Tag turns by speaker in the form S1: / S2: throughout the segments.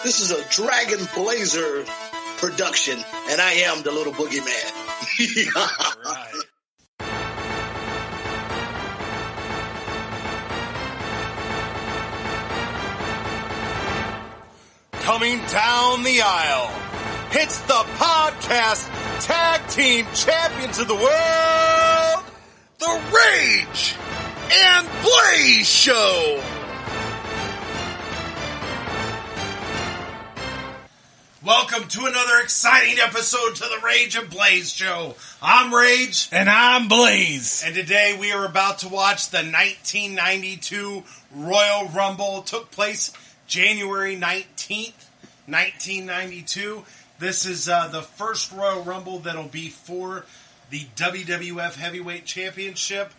S1: This is a Dragon Blazer production, and I am the little boogeyman.
S2: All right. Coming down the aisle, it's the podcast tag team champions of the world, the Rage and Blaze Show. Welcome to another exciting episode to the Rage and Blaze Show. I'm Rage.
S3: And I'm Blaze.
S2: And today we are about to watch the 1992 Royal Rumble. It took place January 19th, 1992. This is the first Royal Rumble that'll be for the WWF Heavyweight Championship.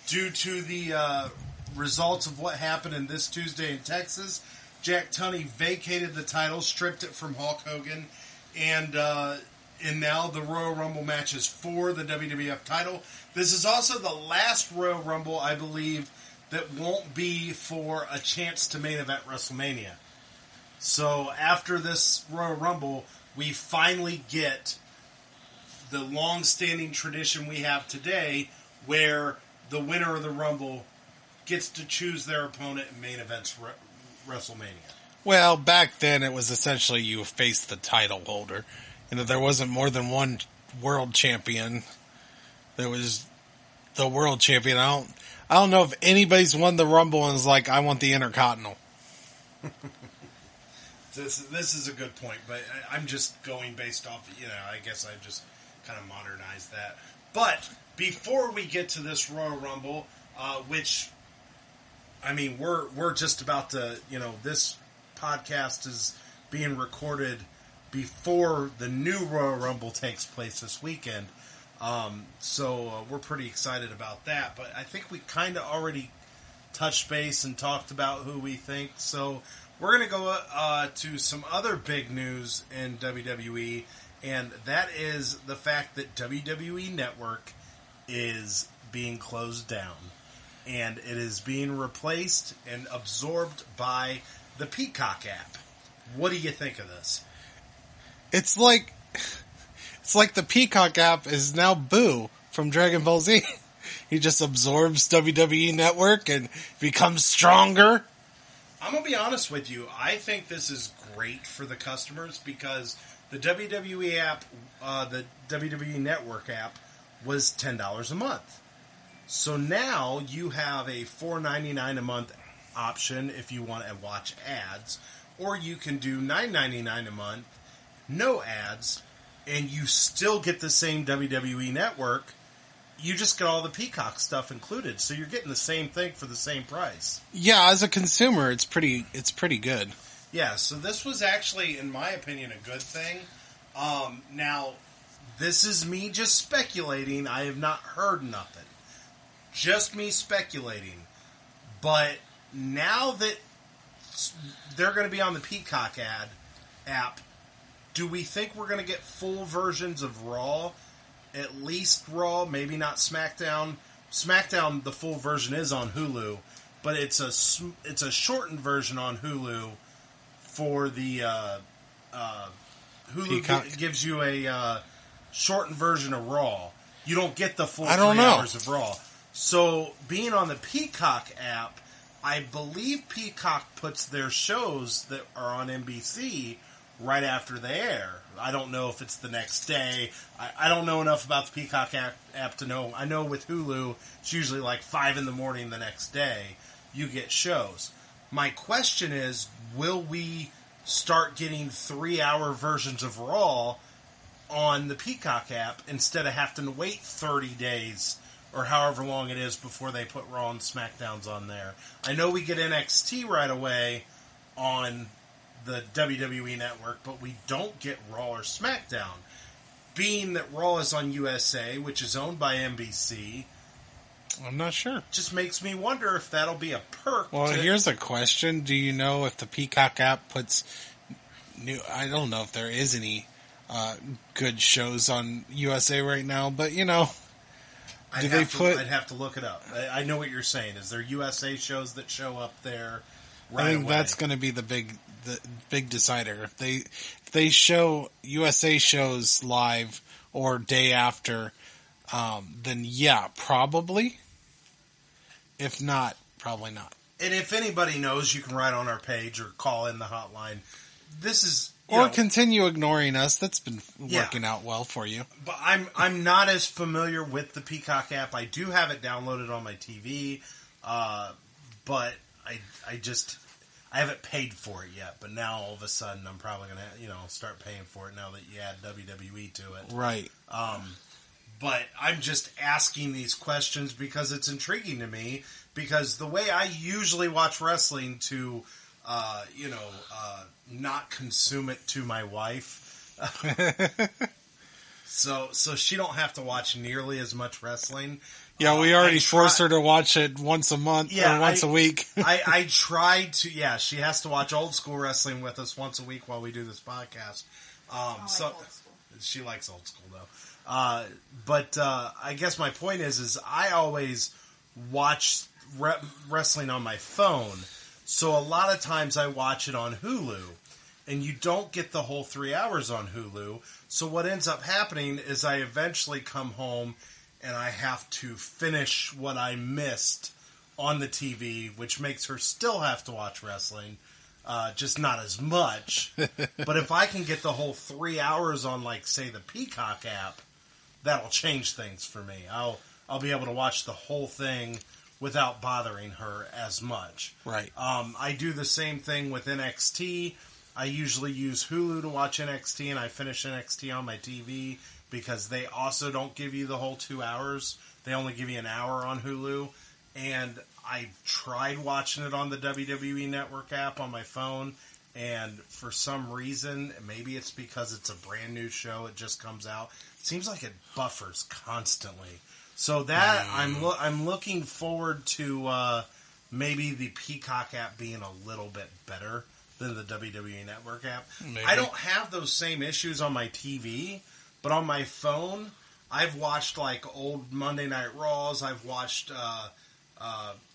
S2: Due to the results of what happened in this Tuesday in Texas, Jack Tunney vacated the title, stripped it from Hulk Hogan, and now the Royal Rumble match is for the WWF title. This is also the last Royal Rumble, I believe, that won't be for a chance to main event WrestleMania. So after this Royal Rumble, we finally get the long-standing tradition we have today where the winner of the Rumble gets to choose their opponent in main events WrestleMania.
S3: Well, back then it was essentially you faced the title holder, and that there wasn't more than one world champion. There was the world champion. I don't know if anybody's won the Rumble and is like, I want the Intercontinental.
S2: This is a good point, but I'm just going based off, I guess I just kind of modernized that. But before we get to this Royal Rumble, which, I mean, we're just about to, this podcast is being recorded before the new Royal Rumble takes place this weekend. So we're pretty excited about that. But I think we kind of already touched base and talked about who we think. So we're going to go to some other big news in WWE, and that is the fact that WWE Network is being closed down. And it is being replaced and absorbed by the Peacock app. What do you think of this?
S3: It's like the Peacock app is now Boo from Dragon Ball Z. He just absorbs WWE Network and becomes stronger.
S2: I'm going to be honest with you. I think this is great for the customers because the WWE app, the WWE Network app, was $10 a month. So now you have a $4.99 a month option if you want to watch ads, or you can do $9.99 a month, no ads, and you still get the same WWE Network. You just get all the Peacock stuff included, so you're getting the same thing for the same price.
S3: Yeah, as a consumer, it's pretty good.
S2: Yeah, so this was actually, in my opinion, a good thing. Now, this is me just speculating. I have not heard nothing. Just me speculating. But now that they're going to be on the Peacock app, do we think we're going to get full versions of Raw? At least Raw, maybe not SmackDown. SmackDown, the full version is on Hulu, but it's a shortened version on Hulu for the Hulu gives you a shortened version of Raw. You don't get the full 3 hours of Raw. So, being on the Peacock app, I believe Peacock puts their shows that are on NBC right after they air. I don't know if it's the next day. I don't know enough about the Peacock app to know. I know with Hulu, it's usually like 5 in the morning the next day you get shows. My question is, will we start getting 3-hour versions of Raw on the Peacock app instead of having to wait 30 days or however long it is before they put Raw and SmackDowns on there? I know we get NXT right away on the WWE Network, but we don't get Raw or SmackDown. Being that Raw is on USA, which is owned by NBC,
S3: I'm not sure.
S2: Just makes me wonder if that'll be a perk.
S3: Well, here's a question. Do you know if the Peacock app puts new... I don't know if there is any good shows on USA right now, but,
S2: I'd have to look it up. I know what you're saying. Is there USA shows that show up there? right
S3: I think
S2: away.
S3: that's going to be the big decider. If they show USA shows live or day after, then yeah, probably. If not, probably not.
S2: And if anybody knows, you can write on our page or call in the hotline. This is
S3: continue ignoring us. That's been working out well for you.
S2: But I'm not as familiar with the Peacock app. I do have it downloaded on my TV, but I haven't paid for it yet. But now all of a sudden I'm probably gonna start paying for it now that you add WWE to it.
S3: Right.
S2: But I'm just asking these questions because it's intriguing to me. Because the way I usually watch wrestling to, not consume it to my wife, so she don't have to watch nearly as much wrestling.
S3: Yeah, we already forced her to watch it once a month or once a week.
S2: I tried to. Yeah, she has to watch old school wrestling with us once a week while we do this podcast. So
S4: old school.
S2: she likes old school though. But I guess my point is I always watch wrestling on my phone, so a lot of times I watch it on Hulu, and you don't get the whole 3 hours on Hulu. So what ends up happening is I eventually come home and I have to finish what I missed on the TV, which makes her still have to watch wrestling, just not as much. But if I can get the whole 3 hours on, like, say, the Peacock app, that'll change things for me. I'll be able to watch the whole thing without bothering her as much.
S3: Right.
S2: I do the same thing with NXT. I usually use Hulu to watch NXT, and I finish NXT on my TV because they also don't give you the whole 2 hours. They only give you an hour on Hulu. And I tried watching it on the WWE Network app on my phone, and for some reason, maybe it's because it's a brand new show, it just comes out. It seems like it buffers constantly. So that I'm looking forward to maybe the Peacock app being a little bit better than the WWE Network app.
S3: Maybe.
S2: I don't have those same issues on my TV, but on my phone, I've watched like old Monday Night Raws. I've watched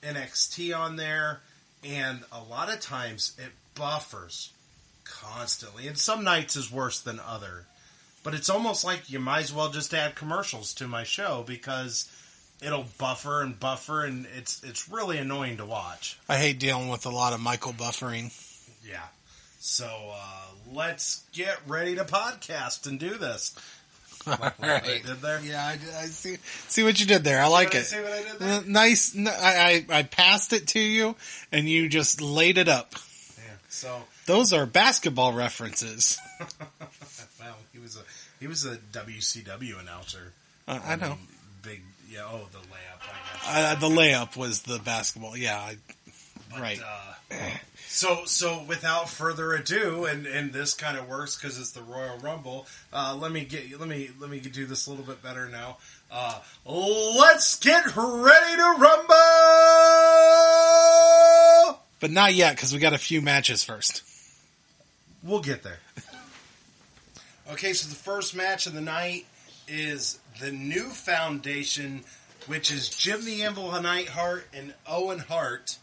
S2: NXT on there, and a lot of times it buffers constantly. And some nights is worse than other. But it's almost like you might as well just add commercials to my show because it'll buffer, and it's really annoying to watch.
S3: I hate dealing with a lot of Michael buffering.
S2: Yeah. So let's get ready to podcast and do this. Like what I did there?
S3: Yeah, I see what you did there. I like it.
S2: See what I did there?
S3: Nice. I passed it to you, and you just laid it up.
S2: Yeah. So
S3: those are basketball references.
S2: well, he was a WCW announcer.
S3: I know.
S2: Big. Yeah. Oh, the layup. I guess.
S3: The layup was the basketball. Yeah. Right.
S2: So without further ado, and this kind of works because it's the Royal Rumble. Let me do this a little bit better now. Let's get ready to rumble.
S3: But not yet because we got a few matches first.
S2: We'll get there. Okay, so the first match of the night is the New Foundation, which is Jim the Anvil Neidhart and Owen Hart,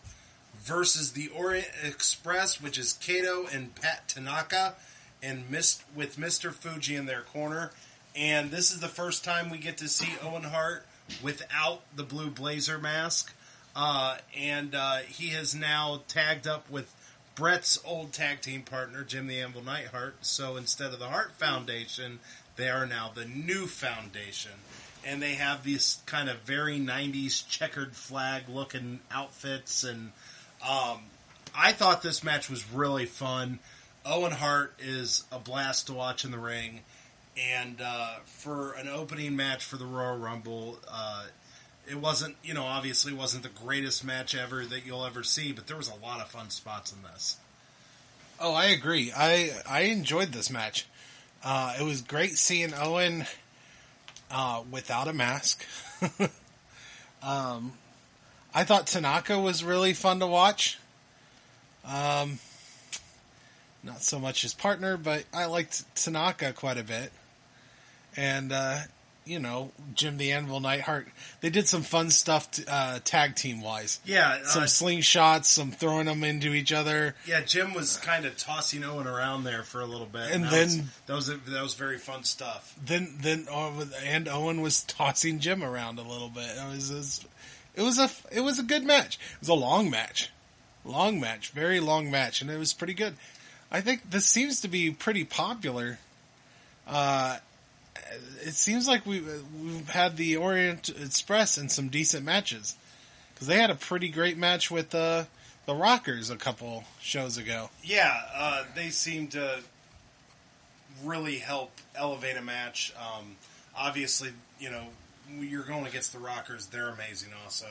S2: versus the Orient Express, which is Kato and Pat Tanaka, and with Mr. Fuji in their corner. And this is the first time we get to see Owen Hart without the blue blazer mask. And he has now tagged up with Brett's old tag team partner, Jim the Anvil Neidhart. So instead of the Hart Foundation, they are now the New Foundation. And they have these kind of very 90s checkered flag looking outfits, and I thought this match was really fun. Owen Hart is a blast to watch in the ring, and for an opening match for the Royal Rumble, it wasn't, obviously wasn't the greatest match ever that you'll ever see, but there was a lot of fun spots in this.
S3: Oh, I agree. I enjoyed this match. It was great seeing Owen without a mask. I thought Tanaka was really fun to watch. Not so much his partner, but I liked Tanaka quite a bit. And, Jim the Anvil Neidhart. They did some fun stuff tag team wise.
S2: Yeah.
S3: Some slingshots, some throwing them into each other.
S2: Yeah, Jim was kind of tossing Owen around there for a little bit.
S3: And then
S2: that was very fun stuff.
S3: Then Owen was tossing Jim around a little bit. It was a good match. It was a long match. Very long match, and it was pretty good. I think this seems to be pretty popular. It seems like we've had the Orient Express in some decent matches, because they had a pretty great match with the Rockers a couple shows ago.
S2: Yeah, they seem to really help elevate a match. Obviously, you're going against the Rockers; they're amazing. Also,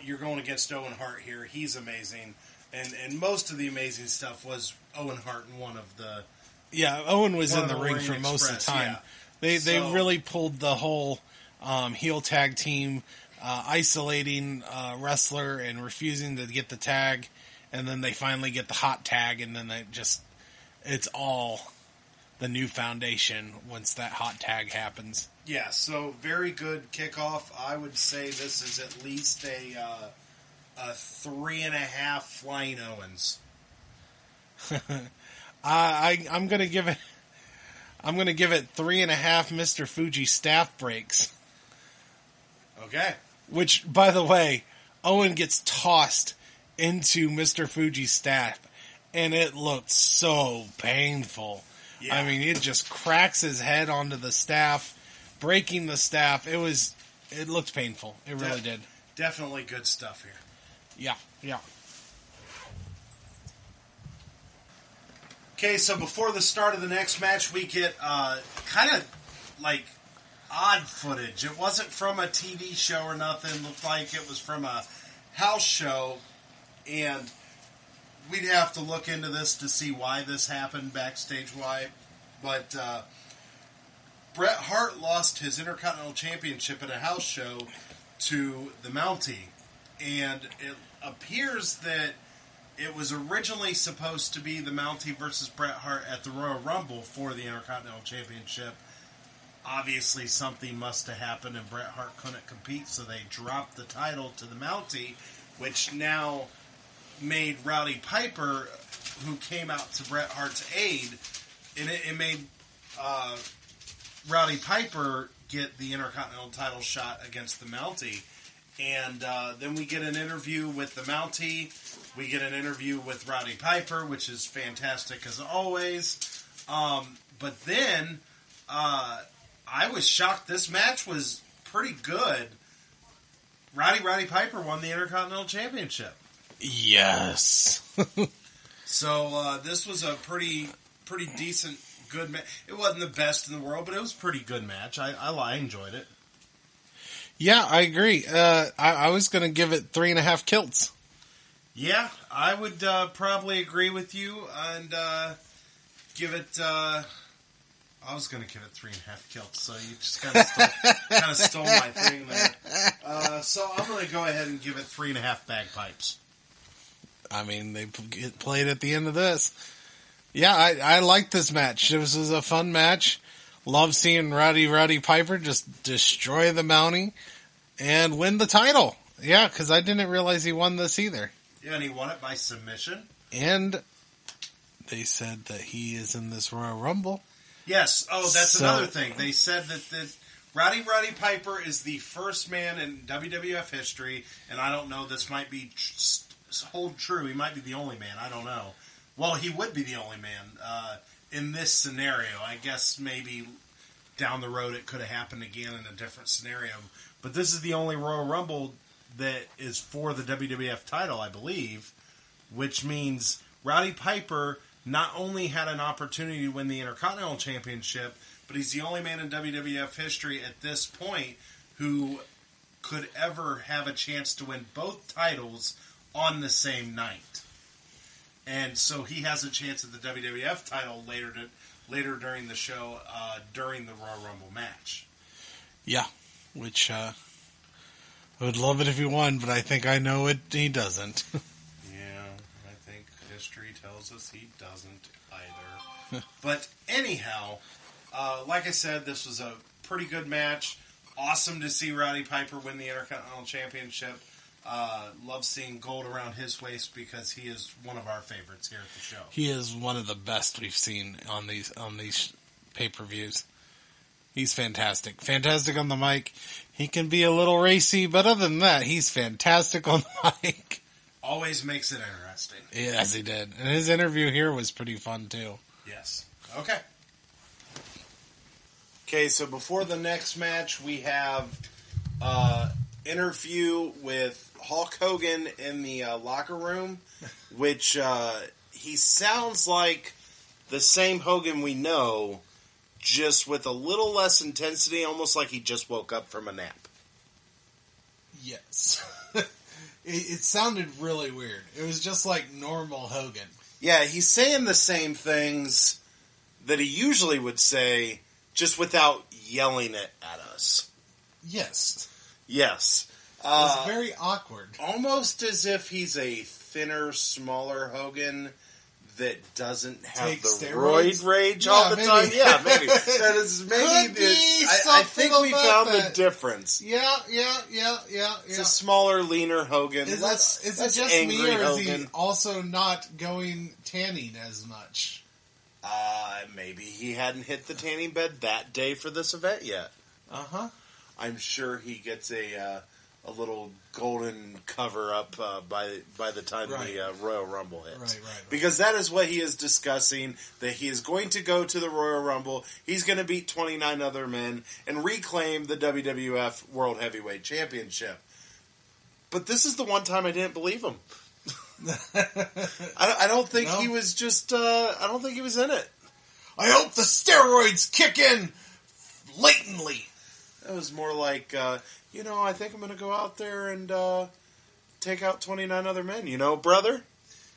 S2: you're going against Owen Hart here; he's amazing. And most of the amazing stuff was Owen Hart in one of the...
S3: Yeah, Owen was in the ring for most of the time. Yeah. They really pulled the whole heel tag team, isolating wrestler and refusing to get the tag, and then they finally get the hot tag, and then it's all the new foundation once that hot tag happens.
S2: Yeah, so very good kickoff. I would say this is at least a 3.5 Flying Owens.
S3: I'm gonna give it 3.5 Mr. Fuji staff breaks.
S2: Okay.
S3: Which, by the way, Owen gets tossed into Mr. Fuji's staff, and it looked so painful. Yeah. I mean, it just cracks his head onto the staff, breaking the staff. It looked painful. It really did.
S2: Definitely good stuff here.
S3: Yeah.
S2: Okay, so before the start of the next match, we get kind of like odd footage. It wasn't from a TV show or nothing. It looked like it was from a house show, and we'd have to look into this to see why this happened backstage why. But Bret Hart lost his Intercontinental Championship at a house show to the Mountie, and it appears that it was originally supposed to be the Mountie versus Bret Hart at the Royal Rumble for the Intercontinental Championship. Obviously, something must have happened, and Bret Hart couldn't compete, so they dropped the title to the Mountie, which now made Rowdy Piper, who came out to Bret Hart's aid, and it made Rowdy Piper get the Intercontinental title shot against the Mountie. And then we get an interview with the Mountie. We get an interview with Rowdy Piper, which is fantastic as always. But then I was shocked. This match was pretty good. Rowdy Piper won the Intercontinental Championship.
S3: Yes.
S2: So this was a pretty decent, good match. It wasn't the best in the world, but it was a pretty good match. I enjoyed it.
S3: Yeah, I agree. I was going to give it 3.5 kilts.
S2: Yeah, I would probably agree with you and give it. I was going to give it 3.5 kilts, so you just kind of stole my thing there. So I'm going to go ahead and give it 3.5 bagpipes.
S3: I mean, they get played at the end of this. Yeah, I liked this match. This was a fun match. Love seeing Rowdy Piper just destroy the Mountie and win the title. Yeah, because I didn't realize he won this either.
S2: Yeah, and he won it by submission.
S3: And they said that he is in this Royal Rumble.
S2: Yes. Oh, that's another thing. They said that Rowdy Piper is the first man in WWF history, and I don't know, this might be hold true. He might be the only man. I don't know. Well, he would be the only man in this scenario. I guess maybe down the road it could have happened again in a different scenario. But this is the only Royal Rumble that is for the WWF title, I believe, which means Rowdy Piper not only had an opportunity to win the Intercontinental Championship, but he's the only man in WWF history at this point who could ever have a chance to win both titles on the same night. And so he has a chance at the WWF title later during the show, during the Royal Rumble match.
S3: Yeah, which I would love it if he won, but I think I know it. He doesn't.
S2: Yeah, I think history tells us he doesn't either. But anyhow, like I said, this was a pretty good match. Awesome to see Roddy Piper win the Intercontinental Championship. Love seeing gold around his waist because he is one of our favorites here at the show.
S3: He is one of the best we've seen on these pay-per-views. He's fantastic. Fantastic on the mic. He can be a little racy, but other than that, he's fantastic on the mic.
S2: Always makes it interesting.
S3: Yes, he did. And his interview here was pretty fun, too.
S2: Yes. Okay. Okay, so before the next match, we have interview with Hulk Hogan in the locker room, which he sounds like the same Hogan we know, just with a little less intensity, almost like he just woke up from a nap.
S3: Yes. It sounded really weird. It was just like normal Hogan.
S2: Yeah, he's saying the same things that he usually would say, just without yelling it at us.
S3: Yes.
S2: Yes.
S3: It was very awkward.
S2: Almost as if he's a thinner, smaller Hogan that doesn't have
S3: Take
S2: the
S3: steroids?
S2: roid rage
S3: Yeah,
S2: all the
S3: maybe.
S2: time. Yeah, maybe. That is maybe
S3: Could be
S2: I think we
S3: something
S2: found
S3: about
S2: the
S3: that.
S2: difference.
S3: Yeah.
S2: It's a smaller, leaner Hogan.
S3: Is
S2: Less
S3: it just
S2: angry
S3: me, or is he
S2: Hogan.
S3: also not going tanning as much?
S2: Maybe he hadn't hit the tanning bed that day for this event yet.
S3: Uh-huh.
S2: I'm sure he gets a little golden cover up by the time the Royal Rumble hits.
S3: Right.
S2: Because that is what he is discussing, that he is going to go to the Royal Rumble, he's going to beat 29 other men, and reclaim the WWF World Heavyweight Championship. But this is the one time I didn't believe him. I don't think he was just, I don't think he was in it.
S3: I hope the steroids kick in latently.
S2: It was more like, I think I'm going to go out there and take out 29 other men, brother?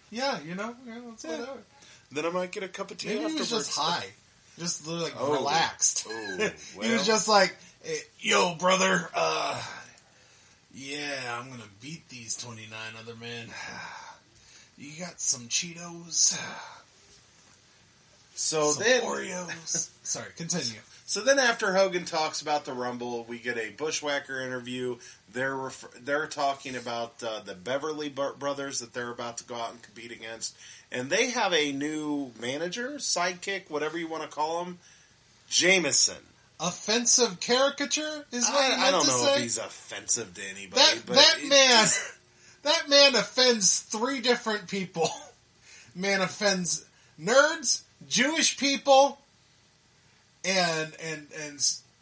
S3: Yeah, it's whatever.
S2: Then I might get a cup of tea
S3: Maybe
S2: afterwards.
S3: he was just high. Just relaxed.
S2: Oh,
S3: He was just like, hey, yo, brother, yeah, I'm going to beat these 29 other men. You got some Cheetos?
S2: So
S3: some
S2: then,
S3: Oreos? Sorry, continue.
S2: So then after Hogan talks about the Rumble, we get a Bushwhacker interview. They're talking about the Beverly brothers that they're about to go out and compete against. And they have a new manager, sidekick, whatever you want to call him, Jameson.
S3: Offensive caricature is what
S2: I don't know
S3: say?
S2: if he's offensive to anybody.
S3: That man offends three different people. Man offends nerds, Jewish people, and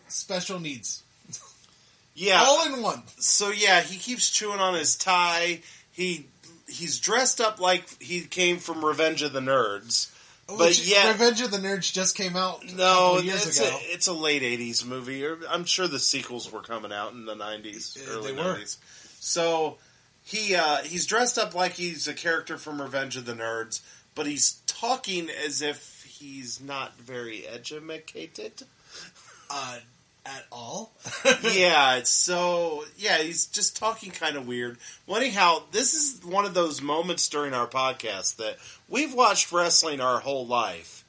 S3: special needs.
S2: Yeah,
S3: all in one.
S2: So yeah, he keeps chewing on his tie. He's dressed up like he came from Revenge of the Nerds. But yeah,
S3: Revenge of the Nerds just came out a couple of years ago.
S2: It's a late 80s movie. I'm sure the sequels were coming out in the 90s, early 90s. So he's dressed up like he's a character from Revenge of the Nerds, but he's talking as if he's not very educated.
S3: At all?
S2: He's just talking kind of weird. Well, anyhow, this is one of those moments during our podcast that we've watched wrestling our whole life.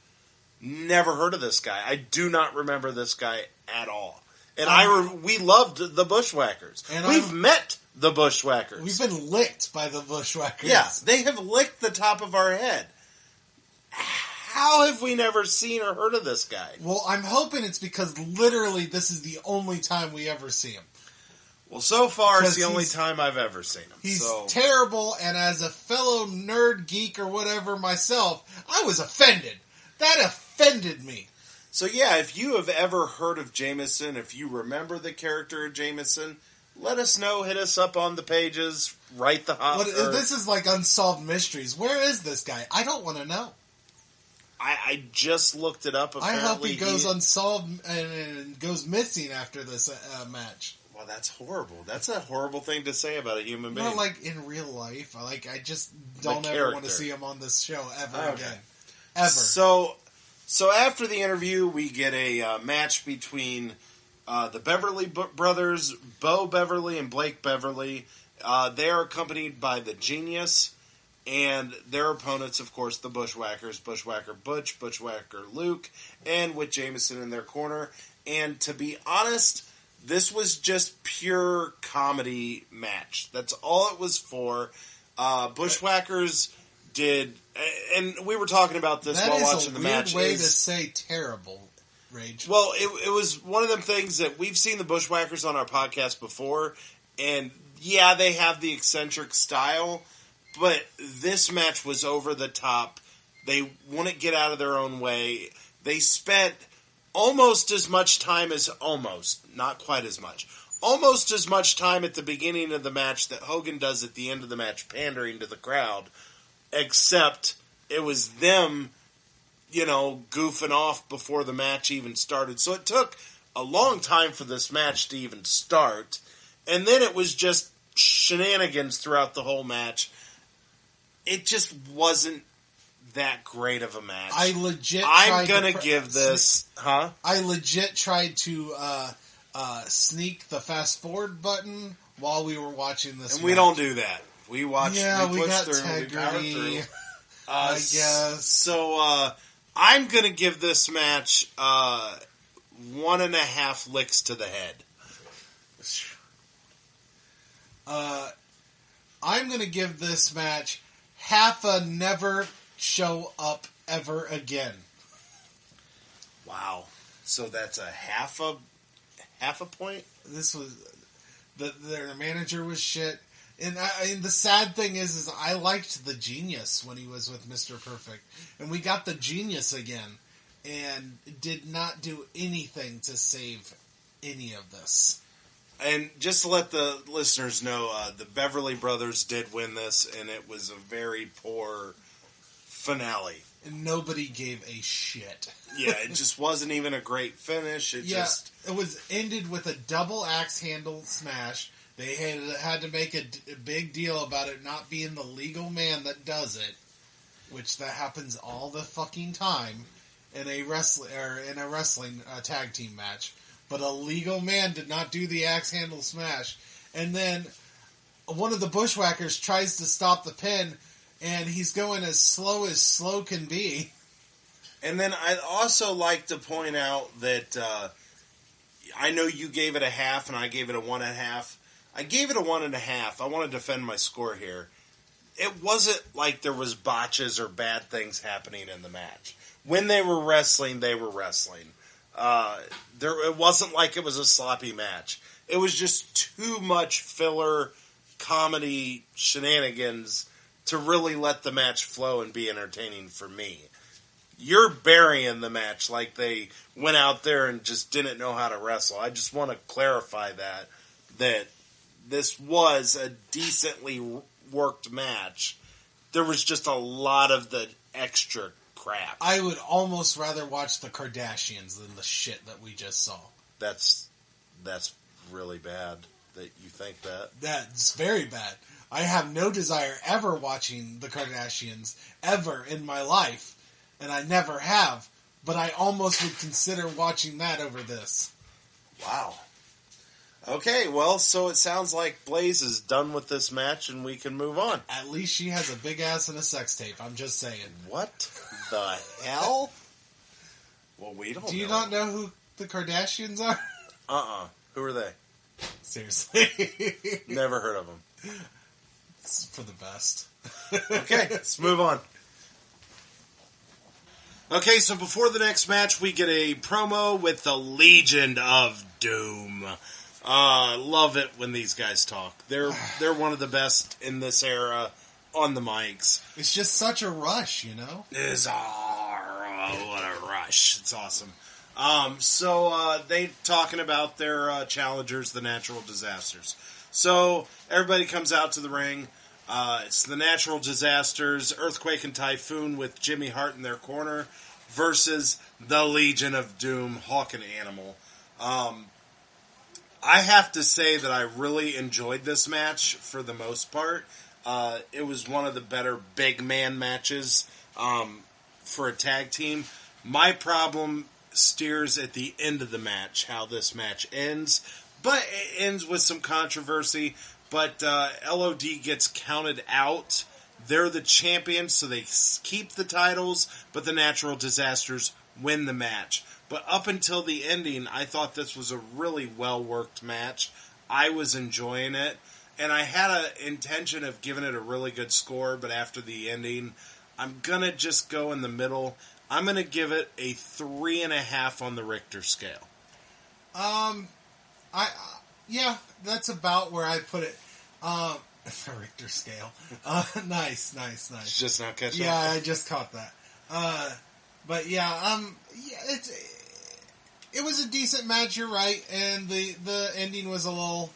S2: Never heard of this guy. I do not remember this guy at all. And we loved the Bushwhackers. And we've met the Bushwhackers.
S3: We've been licked by the Bushwhackers.
S2: Yeah, they have licked the top of our head. How have we never seen or heard of this guy?
S3: Well, I'm hoping it's because literally this is the only time we ever see him.
S2: Well, so far it's the only time I've ever seen him.
S3: He's terrible, and as a fellow nerd geek or whatever myself, I was offended. That offended me.
S2: So yeah, if you have ever heard of Jameson, if you remember the character of Jameson, let us know. Hit us up on the pages. Write the hot.
S3: This is like Unsolved Mysteries. Where is this guy? I don't want to know.
S2: I just looked it up. Apparently,
S3: I hope he goes unsolved and goes missing after this match.
S2: Well, that's horrible. That's a horrible thing to say about a human being.
S3: Not like in real life. I just don't ever want to see him on this show ever again. Ever.
S2: So after the interview, we get a match between the Beverly brothers, Bo Beverly and Blake Beverly. They are accompanied by the Genius. and their opponents, of course, the Bushwhackers, Bushwhacker Butch, Bushwhacker Luke, and with Jameson in their corner. And to be honest, this was just pure comedy match. That's all it was for. Bushwhackers did, and we were talking about this while watching the match.
S3: That is a weird way to say terrible, Rage.
S2: Well, it was one of them things that we've seen the Bushwhackers on our podcast before, and yeah, they have the eccentric style, but this match was over the top. They wouldn't get out of their own way. They spent almost as much time as not quite as much. Almost as much time at the beginning of the match that Hogan does at the end of the match, pandering to the crowd, except it was them, goofing off before the match even started. So it took a long time for this match to even start, and then it was just shenanigans throughout the whole match. It just wasn't that great of a match. I'm gonna give this, I
S3: legit tried to sneak the fast forward button while we were watching this.
S2: And we don't do that. We watch.
S3: Yeah,
S2: we
S3: got
S2: push through.
S3: integrity.
S2: We power through.
S3: I guess.
S2: So I'm gonna give this match 1.5 licks to the head.
S3: I'm going to give this match half a never show up ever again.
S2: Wow. So that's a half a point?
S3: This was... Their manager was shit. And the sad thing is I liked the Genius when he was with Mr. Perfect. And we got the Genius again. And did not do anything to save any of this.
S2: And just to let the listeners know, the Beverly Brothers did win this, and it was a very poor finale.
S3: And nobody gave a shit.
S2: Yeah, it just wasn't even a great finish. It
S3: was ended with a double axe handle smash. They had to make a big deal about it not being the legal man that does it, which that happens all the fucking time in a wrestling tag team match. But a legal man did not do the axe handle smash. And then one of the Bushwhackers tries to stop the pin, and he's going as slow can be.
S2: And then I'd also like to point out that I know you gave it a half, and I gave it a 1.5. I gave it a 1.5. I want to defend my score here. It wasn't like there was botches or bad things happening in the match. When they were wrestling, they were wrestling. It wasn't like it was a sloppy match. It was just too much filler comedy shenanigans to really let the match flow and be entertaining for me. You're burying the match like they went out there and just didn't know how to wrestle. I just want to clarify that this was a decently worked match. There was just a lot of the extra crap.
S3: I would almost rather watch the Kardashians than the shit that we just saw.
S2: That's really bad that you think that.
S3: That's very bad. I have no desire ever watching the Kardashians ever in my life, and I never have, but I almost would consider watching that over this.
S2: Wow. Okay, well, so it sounds like Blaze is done with this match and we can move on.
S3: At least she has a big ass and a sex tape, I'm just saying.
S2: What the hell? Well, we don't know.
S3: Do you not know who the Kardashians are?
S2: Who are they?
S3: Seriously.
S2: Never heard of them.
S3: It's for the best.
S2: Okay, let's move on. Okay, so before the next match, we get a promo with the Legion of Doom. Love it when these guys talk. They're one of the best in this era on the mics.
S3: It's just such a rush, you know?
S2: What a rush. It's awesome. So they talking about their challengers, the Natural Disasters. So everybody comes out to the ring. It's the Natural Disasters, Earthquake and Typhoon with Jimmy Hart in their corner versus the Legion of Doom, Hawk and Animal. I have to say that I really enjoyed this match for the most part. It was one of the better big man matches for a tag team. My problem steers at the end of the match, how this match ends. But it ends with some controversy. But LOD gets counted out they're the champions, so they keep the titles, but the Natural Disasters win the match. But up until the ending, I thought this was a really well-worked match. I was enjoying it, and I had an intention of giving it a really good score, but after the ending, I'm going to just go in the middle. I'm going to give it a 3.5 on the Richter scale.
S3: Yeah, that's about where I put it. The Richter scale. Nice.
S2: Just not catching
S3: Yeah,
S2: up?
S3: I just caught that. But yeah, it was a decent match. You're right, and the ending was a little.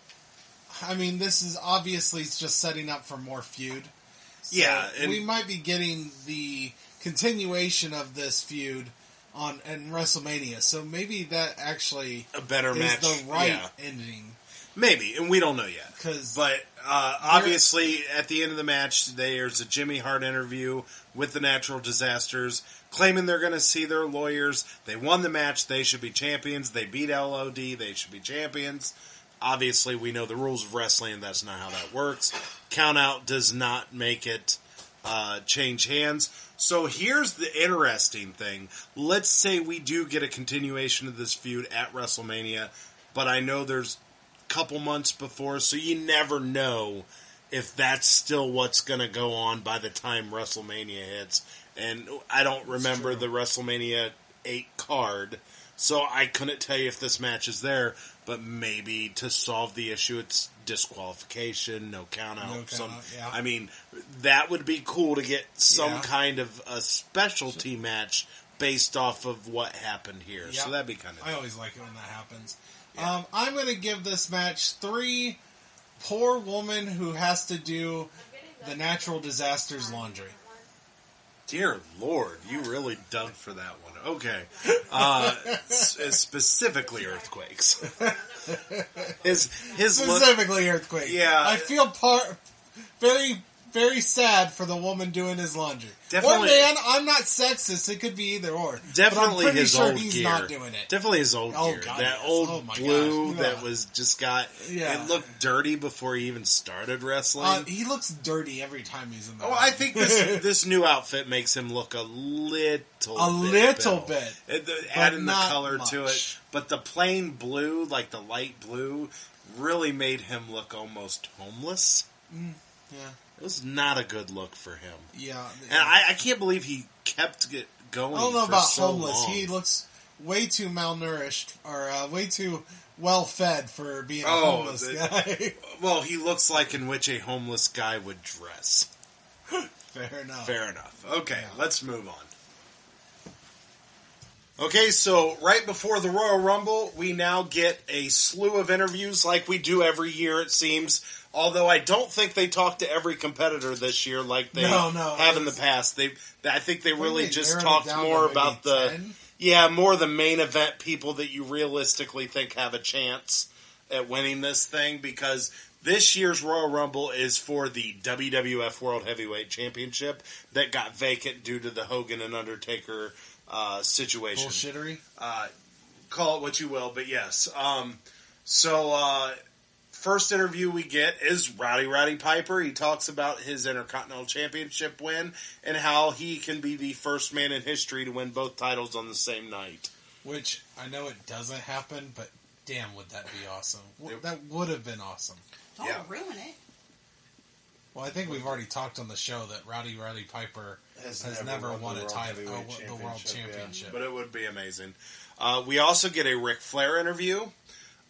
S3: I mean, this is obviously just setting up for more feud. So
S2: yeah, and
S3: we might be getting the continuation of this feud in WrestleMania. So maybe that actually
S2: a better
S3: is
S2: match.
S3: the right ending.
S2: Maybe, and we don't know yet. But obviously, at the end of the match, there's a Jimmy Hart interview with the Natural Disasters, claiming they're going to see their lawyers. They won the match. They should be champions. They beat LOD. They should be champions. Obviously, we know the rules of wrestling, and that's not how that works. Countout does not make it change hands. So here's the interesting thing. Let's say we do get a continuation of this feud at WrestleMania, but I know there's couple months before, so you never know if that's still what's going to go on by the time WrestleMania hits. And I don't remember the WrestleMania 8 card, so I couldn't tell you if this match is there, but maybe to solve the issue, it's disqualification, no count out.
S3: Yeah.
S2: I mean, that would be cool to get some kind of a specialty match based off of what happened here.
S3: Yeah.
S2: So that'd be kind of
S3: I always like it when that happens. Yeah. I'm going to give this match 3 poor woman who has to do the Natural Disasters laundry.
S2: Dear Lord, you really dug for that one. Okay. Specifically earthquakes.
S3: Specifically earthquakes.
S2: Yeah.
S3: I feel very, very sad for the woman doing his laundry.
S2: Definitely.
S3: Or man, I'm not sexist. It could be either or.
S2: Definitely
S3: but I'm
S2: his
S3: sure
S2: old
S3: he's
S2: gear.
S3: Not doing it.
S2: Definitely his old gear.
S3: God,
S2: that
S3: yes.
S2: old blue
S3: gosh.
S2: that was just got...
S3: Yeah.
S2: It looked dirty before he even started wrestling.
S3: He looks dirty every time he's in the
S2: ring. I think this new outfit makes him look a little bit. Adding the color
S3: much.
S2: to it. But the plain blue, like the light blue, really made him look almost homeless.
S3: Yeah.
S2: It was not a good look for him.
S3: Yeah.
S2: And I can't believe he kept going.
S3: I don't know about
S2: so
S3: homeless.
S2: long.
S3: He looks way too malnourished or way too well fed for being a homeless guy.
S2: Well, he looks like in which a homeless guy would dress.
S3: Fair enough.
S2: Fair enough. Okay, let's move on. Okay, so right before the Royal Rumble, we now get a slew of interviews like we do every year, it seems. Although I don't think they talked to every competitor this year like they have in the past. I think they really just talked more about more the main event people that you realistically think have a chance at winning this thing, because this year's Royal Rumble is for the WWF World Heavyweight Championship that got vacant due to the Hogan and Undertaker situation.
S3: Bullshittery?
S2: Call it what you will, but yes. First interview we get is Roddy Piper. He talks about his Intercontinental Championship win and how he can be the first man in history to win both titles on the same night.
S3: Which, I know it doesn't happen, but damn, would that be awesome. That would have been awesome.
S4: Don't ruin it.
S3: Well, I think we've already talked on the show that Roddy Piper has never won a title, the World Championship.
S2: Yeah. But it would be amazing. We also get a Ric Flair interview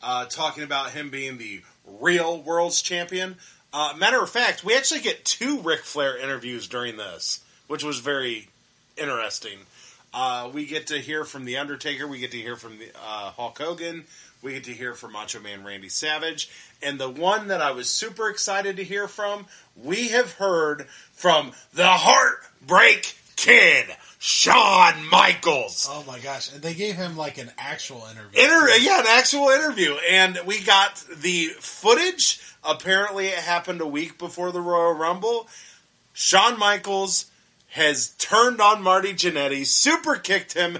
S2: talking about him being the real World's Champion. Matter of fact, we actually get 2 Ric Flair interviews during this, which was very interesting. We get to hear from The Undertaker. We get to hear from Hulk Hogan. We get to hear from Macho Man Randy Savage. And the one that I was super excited to hear from, we have heard from the Heartbreak Kid, Shawn Michaels.
S3: Oh my gosh. And they gave him like an actual interview.
S2: An actual interview. And we got the footage. Apparently it happened a week before the Royal Rumble. Shawn Michaels has turned on Marty Jannetty, super kicked him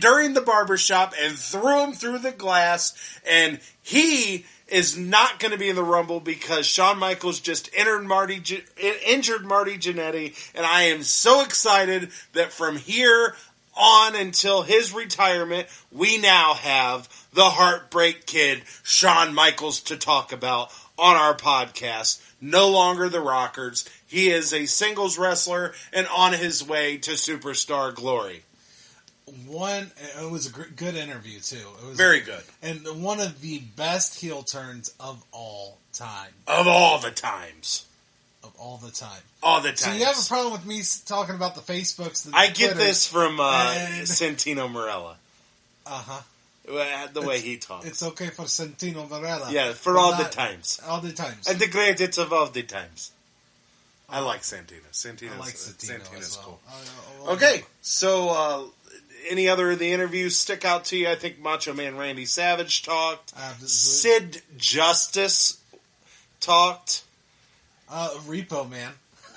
S2: during the barbershop, and threw him through the glass. And he is not going to be in the Rumble because Shawn Michaels just injured Marty Jannetty. And I am so excited that from here on until his retirement, we now have the Heartbreak Kid, Shawn Michaels, to talk about on our podcast. No longer the Rockers. He is a singles wrestler and on his way to superstar glory.
S3: It was a good interview, too. It was
S2: very good.
S3: And one of the best heel turns of all time.
S2: Of all the times.
S3: Of all the time.
S2: All the time.
S3: So you have a problem with me talking about the Facebooks? The
S2: I get
S3: Twitters,
S2: this from Santino Marella.
S3: Uh-huh.
S2: The way he talks.
S3: It's okay for Santino Marella.
S2: Yeah, for all the times.
S3: All the times.
S2: And the greatest of all the times. I like Santino.
S3: I like Santino's
S2: cool.
S3: Well.
S2: Okay, so any other of the interviews stick out to you? I think Macho Man Randy Savage talked. Sid Justice talked.
S3: Repo Man.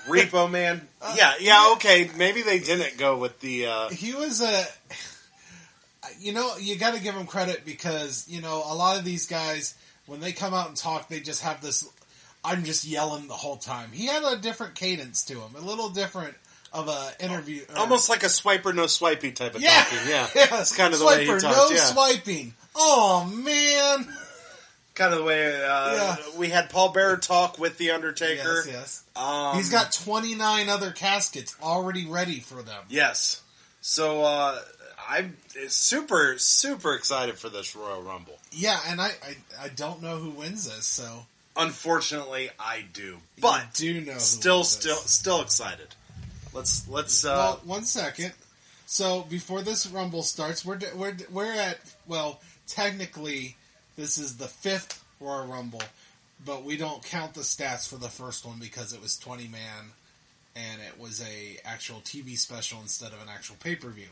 S2: Repo Man. Yeah, okay. Maybe they didn't go with the...
S3: He was a... You know, you got to give him credit because, you know, a lot of these guys, when they come out and talk, they just have this... I'm just yelling the whole time. He had a different cadence to him. A little different of a interview.
S2: Almost like a swiper, no swipey type of talking. Yeah. That's kind of the way he talks.
S3: No swiping. Oh, man.
S2: Kind of the way we had Paul Bearer talk with The Undertaker.
S3: Yes. He's got 29 other caskets already ready for them.
S2: Yes. So I'm super, super excited for this Royal Rumble.
S3: Yeah, and I don't know who wins this, so...
S2: Unfortunately, I do. But
S3: you do know
S2: still excited. Let's
S3: Well, 1 second. So before this Rumble starts, we're at, well, technically this is the 5th Royal Rumble, but we don't count the stats for the first one because it was 20 man and it was a actual TV special instead of an actual pay-per-view.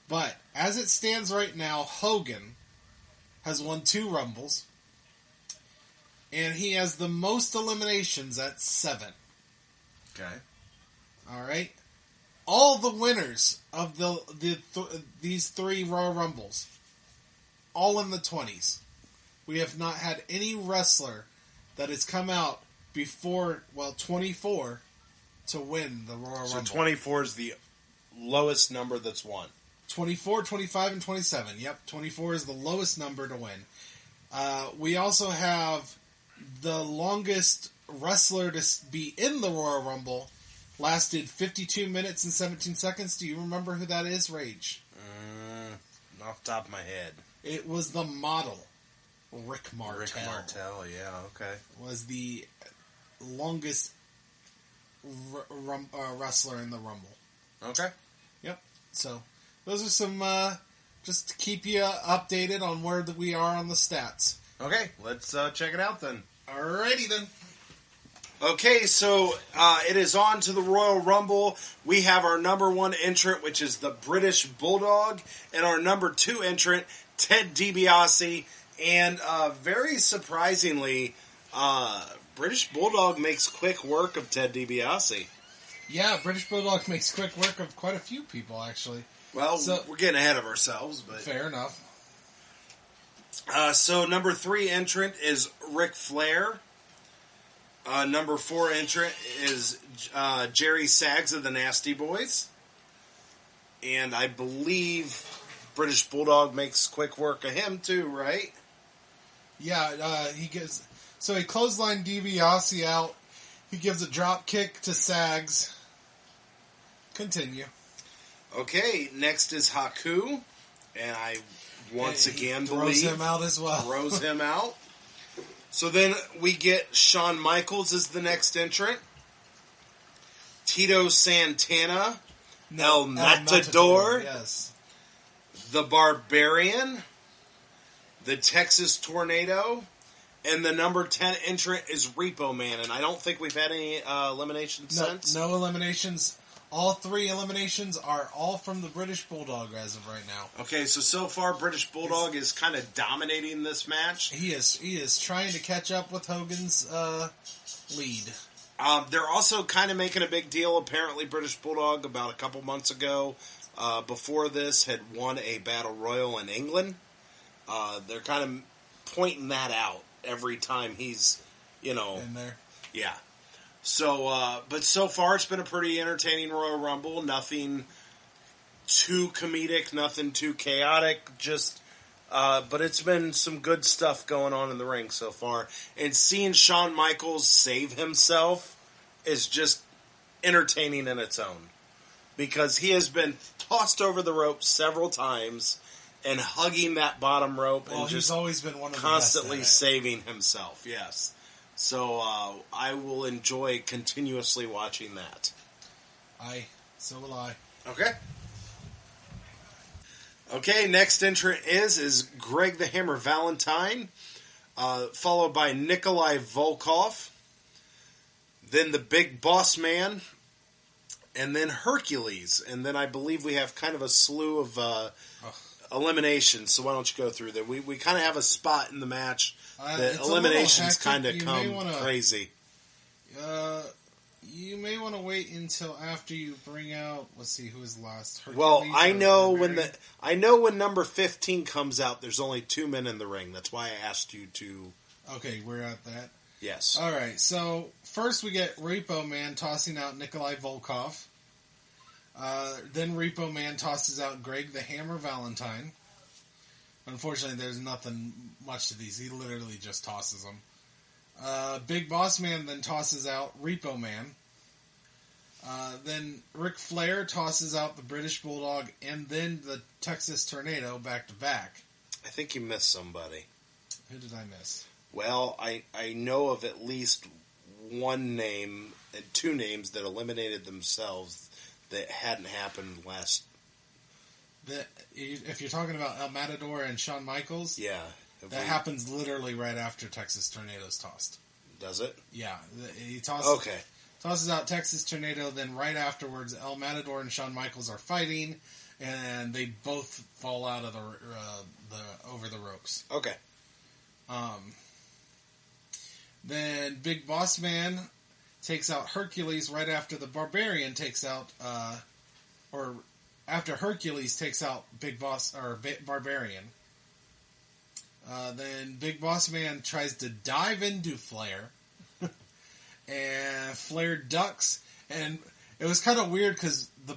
S3: But as it stands right now, Hogan has won 2 Rumbles. And he has the most eliminations at 7.
S2: Okay.
S3: All right. All the winners of these 3 Royal Rumbles, all in the 20s. We have not had any wrestler that has come out before, 24 to win the Royal Rumble.
S2: So 24 is the lowest number that's won.
S3: 24, 25, and 27. Yep, 24 is the lowest number to win. We also have the longest wrestler to be in the Royal Rumble lasted 52 minutes and 17 seconds. Do you remember who that is, Rage?
S2: Off the top of my head.
S3: It was the model, Rick Martel.
S2: Rick Martel, yeah, okay.
S3: Was the longest wrestler in the Rumble.
S2: Okay.
S3: Yep. So, those are some, just to keep you updated on where we are on the stats.
S2: Okay, let's check it out then.
S3: Alrighty then.
S2: Okay, so it is on to the Royal Rumble. We have our number 1 entrant, which is the British Bulldog, and our number 2 entrant, Ted DiBiase. And very surprisingly, British Bulldog makes quick work of Ted DiBiase.
S3: Yeah, British Bulldog makes quick work of quite a few people, actually.
S2: Well, we're getting ahead of ourselves, but...
S3: Fair enough.
S2: So number 3 entrant is Ric Flair. Number 4 entrant is Jerry Sags of the Nasty Boys. And I believe British Bulldog makes quick work of him too, right?
S3: Yeah, he clotheslined DiBiase out. He gives a drop kick to Sags. Continue.
S2: Okay, next is Haku. And I once again
S3: throws him out as well.
S2: Throws him out. So then we get Shawn Michaels as the next entrant. Tito Santana. El Matador.
S3: Yes.
S2: The Barbarian. The Texas Tornado. And the number 10 entrant is Repo Man. And I don't think we've had any eliminations since.
S3: No eliminations. All 3 eliminations are all from the British Bulldog as of right now.
S2: Okay, so far British Bulldog is kind of dominating this match.
S3: He is trying to catch up with Hogan's lead.
S2: They're also kind of making a big deal. Apparently, British Bulldog, about a couple months ago, before this, had won a Battle Royal in England. They're kind of pointing that out every time he's,
S3: In there.
S2: Yeah. So, but so far it's been a pretty entertaining Royal Rumble. Nothing too comedic, nothing too chaotic. Just, but it's been some good stuff going on in the ring so far. And seeing Shawn Michaels save himself is just entertaining in its own. Because he has been tossed over the rope several times and hugging that bottom rope and just
S3: he's always been one of the
S2: constantly
S3: best at it.
S2: saving himself. Yes. So I will enjoy continuously watching that.
S3: So will I.
S2: Okay. Okay, next entrant is Greg the Hammer Valentine, followed by Nikolai Volkov, then the Big Boss Man, and then Hercules. And then I believe we have kind of a slew of eliminations, so why don't you go through them? We kind of have a spot in the match. The eliminations kind of come crazy.
S3: You may want to wait until after you bring out. Let's see who is last. Hercules
S2: Well, I know when number 15 comes out. There's only 2 men in the ring. That's why I asked you to.
S3: Okay, we're at that.
S2: Yes.
S3: All right. So first we get Repo Man tossing out Nikolai Volkov. Then Repo Man tosses out Greg the Hammer Valentine. Unfortunately, there's nothing much to these. He literally just tosses them. Big Boss Man then tosses out Repo Man. Then Ric Flair tosses out the British Bulldog and then the Texas Tornado back to back.
S2: I think you missed somebody.
S3: Who did I miss?
S2: Well, I know of at least one name, 2 names that eliminated themselves that hadn't happened last.
S3: If you're talking about El Matador and Shawn Michaels,
S2: Yeah.
S3: that happens literally right after Texas Tornado's tossed.
S2: Does it?
S3: Yeah, he tosses out Texas Tornado. Then right afterwards, El Matador and Shawn Michaels are fighting, and they both fall out of the over the ropes.
S2: Okay.
S3: Then Big Boss Man takes out Hercules right after the Barbarian takes out, or after Hercules takes out Big Boss or Barbarian. Then Big Boss Man tries to dive into Flair, and Flair ducks, and it was kind of weird because the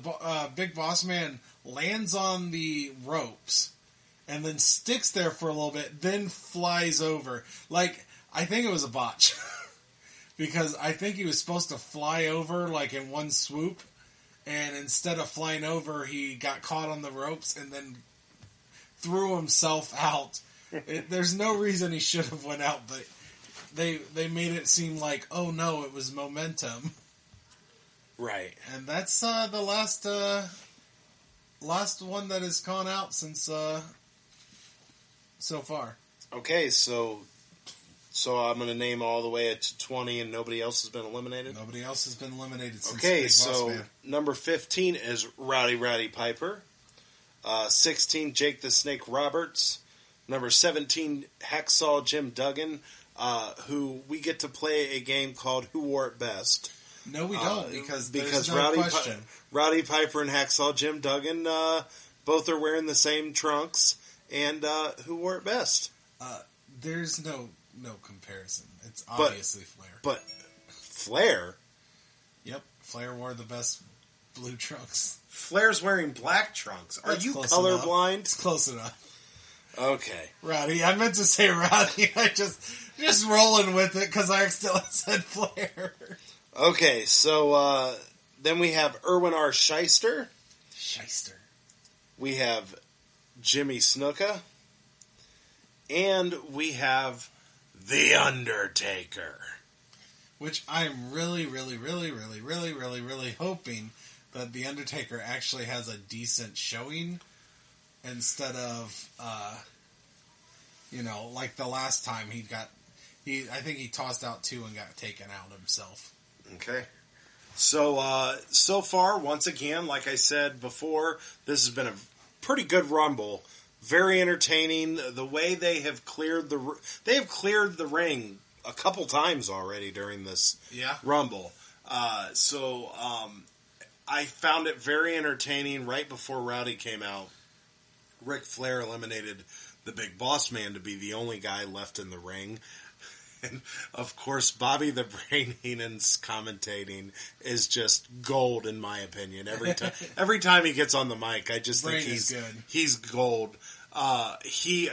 S3: Big Boss Man lands on the ropes, and then sticks there for a little bit, then flies over. Like, I think it was a botch, because I think he was supposed to fly over like in one swoop, and instead of flying over, he got caught on the ropes and then threw himself out. There's no reason he should have went out, but they made it seem like, oh no, it was momentum.
S2: Right.
S3: And that's the last one that has gone out since so far.
S2: Okay, so I'm going to name all the way to 20 and nobody else has been eliminated?
S3: Nobody else has been eliminated since
S2: Okay,
S3: Big Boss Man.
S2: number 15 is Rowdy Piper. 16, Jake the Snake Roberts. Number 17, Hacksaw Jim Duggan, who we get to play a game called Who Wore It Best.
S3: No, we don't, because there's no question.
S2: Rowdy Piper and Hacksaw Jim Duggan both are wearing the same trunks, and who wore it best?
S3: There's no comparison. It's obviously Flair.
S2: But Flair?
S3: Yep, Flair wore the best blue trunks.
S2: Flair's wearing black trunks. Are you colorblind?
S3: It's close enough.
S2: Okay.
S3: Rowdy. I meant to say Rowdy. I just rolling with it because I accidentally said Flair.
S2: Okay, so then we have Erwin R. Shyster. We have Jimmy Snuka. And we have The Undertaker.
S3: Which I'm really, really, really, really, really, really, really hoping that The Undertaker actually has a decent showing instead of, like the last time I think he tossed out 2 and got taken out himself.
S2: Okay. So far, once again, like I said before, this has been a pretty good Rumble. Very entertaining. The way they have cleared the ring a couple times already during this Rumble. So I found it very entertaining. Right before Rowdy came out, Ric Flair eliminated the Big Boss Man to be the only guy left in the ring. And, of course, Bobby the Brain Heenan's commentating is just gold, in my opinion. Every time he gets on the mic, I just think he's gold. He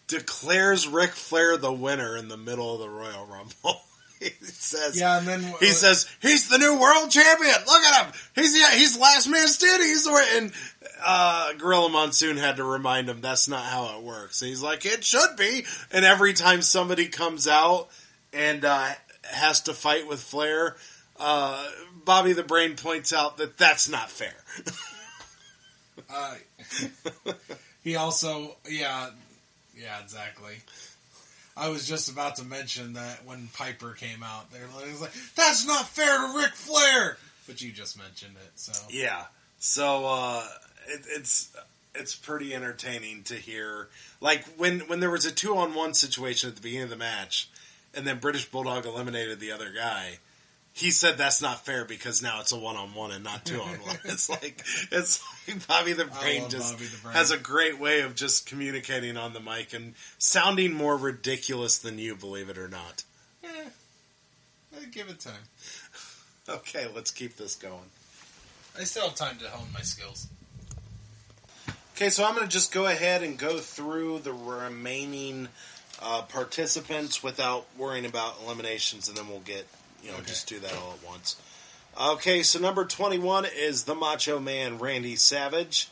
S2: declares Ric Flair the winner in the middle of the Royal Rumble. He says, he's the new world champion. Look at him. He's last man standing. He's the winner. And Gorilla Monsoon had to remind him that's not how it works. And he's like, it should be. And every time somebody comes out and has to fight with Flair, Bobby the Brain points out that that's not fair.
S3: He also, yeah, exactly. I was just about to mention that when Piper came out, they were like, that's not fair to Ric Flair! But you just mentioned it, so.
S2: Yeah. So, it's pretty entertaining to hear. Like, when there was a 2-on-1 situation at the beginning of the match, and then British Bulldog eliminated the other guy, he said that's not fair because now it's a 1-on-1 and not 2-on-1. It's like Bobby the Brain has a great way of just communicating on the mic and sounding more ridiculous than you, believe it or not.
S3: Give it time.
S2: Okay, let's keep this going.
S3: I still have time to hone my skills.
S2: Okay, so I'm going to just go ahead and go through the remaining participants without worrying about eliminations, and then we'll get... just do that all at once. Okay, so number 21 is the Macho Man, Randy Savage.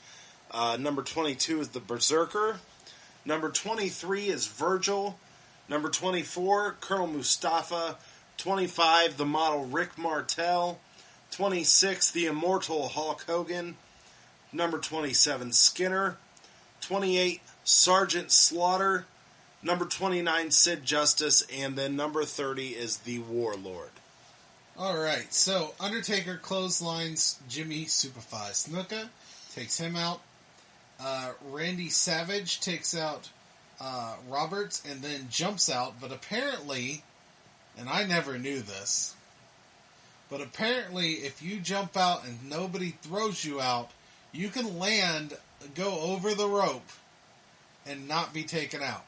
S2: Number 22 is the Berserker. Number 23 is Virgil. Number 24, Colonel Mustafa. 25, the model Rick Martel. 26, the immortal Hulk Hogan. Number 27, Skinner. 28, Sergeant Slaughter. Number 29, Sid Justice. And then number 30 is the Warlord.
S3: Alright, so Undertaker clotheslines Jimmy Superfly Snuka, takes him out. Randy Savage takes out Roberts and then jumps out, but apparently, and I never knew this, but apparently if you jump out and nobody throws you out, you can go over the rope, and not be taken out.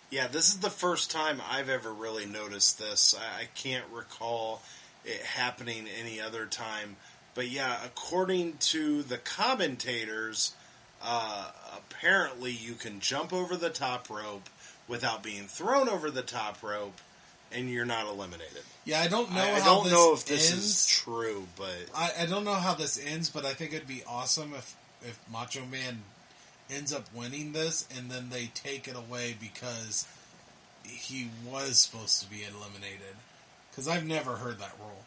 S2: Yeah, this is the first time I've ever really noticed this. I can't recall it happening any other time. But yeah, according to the commentators, apparently you can jump over the top rope without being thrown over the top rope, and you're not eliminated.
S3: Yeah, I don't know
S2: I
S3: how
S2: don't
S3: this
S2: know if
S3: ends.
S2: this is true, but...
S3: I don't know how this ends, but I think it'd be awesome if Macho Man ends up winning this, and then they take it away because he was supposed to be eliminated. Because I've never heard that rule.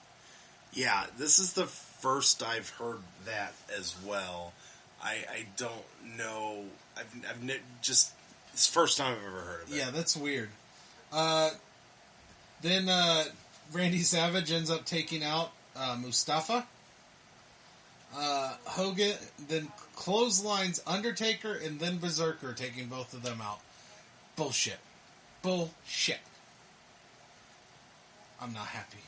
S2: Yeah, this is the first I've heard that as well. I don't know. It's the first time I've ever heard of it.
S3: Yeah, that's weird. Then Randy Savage ends up taking out Mustafa. Hogan then clotheslines Undertaker and then Berserker, taking both of them out. Bullshit. I'm not happy.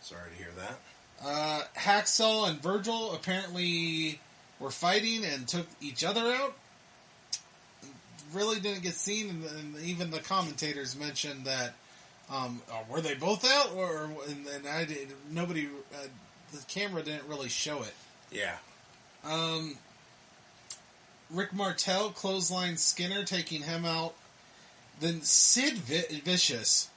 S2: Sorry to hear that.
S3: Hacksaw and Virgil apparently were fighting and took each other out. Really didn't get seen, and even the commentators mentioned that were they both out, and I did. Nobody, the camera didn't really show it.
S2: Yeah.
S3: Rick Martel clothesline Skinner, taking him out. Then Sid Vicious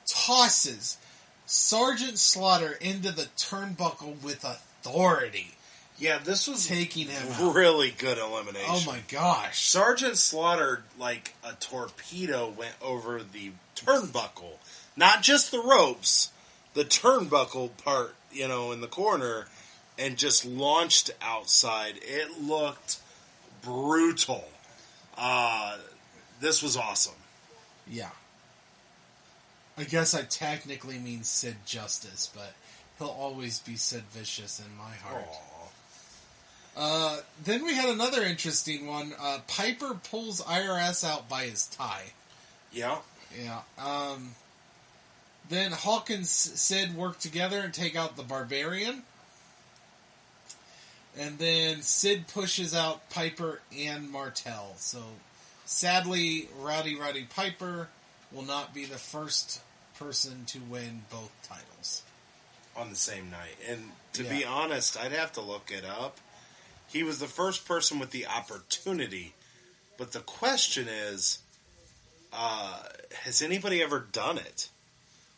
S3: tosses Sergeant Slaughter into the turnbuckle with authority.
S2: Yeah, this was
S3: taking him out.
S2: Really good elimination.
S3: Oh my gosh.
S2: Sergeant Slaughter, like a torpedo, went over the turnbuckle. Not just the ropes, the turnbuckle part, in the corner, and just launched outside. It looked brutal. This was awesome.
S3: Yeah. I guess I technically mean Sid Justice, but he'll always be Sid Vicious in my heart. Then we had another interesting one. Piper pulls IRS out by his tie.
S2: Yeah.
S3: Yeah. Then Hawk and Sid work together and take out the Barbarian. And then Sid pushes out Piper and Martel. So, sadly, Rowdy Piper will not be the first person to win both titles.
S2: On the same night. And to be honest, I'd have to look it up. He was the first person with the opportunity. But the question is, has anybody ever done it?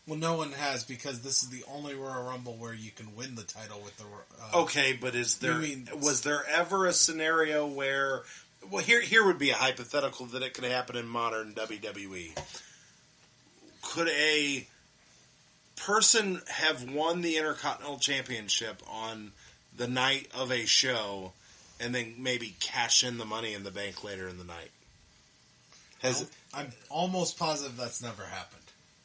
S3: Well, no one has, because this is the only Royal Rumble where you can win the title with the...
S2: okay, but was there ever a scenario where... Well, here would be a hypothetical that it could happen in modern WWE. Could a person have won the Intercontinental Championship on the night of a show and then maybe cash in the Money in the Bank later in the night?
S3: I'm almost positive that's never happened.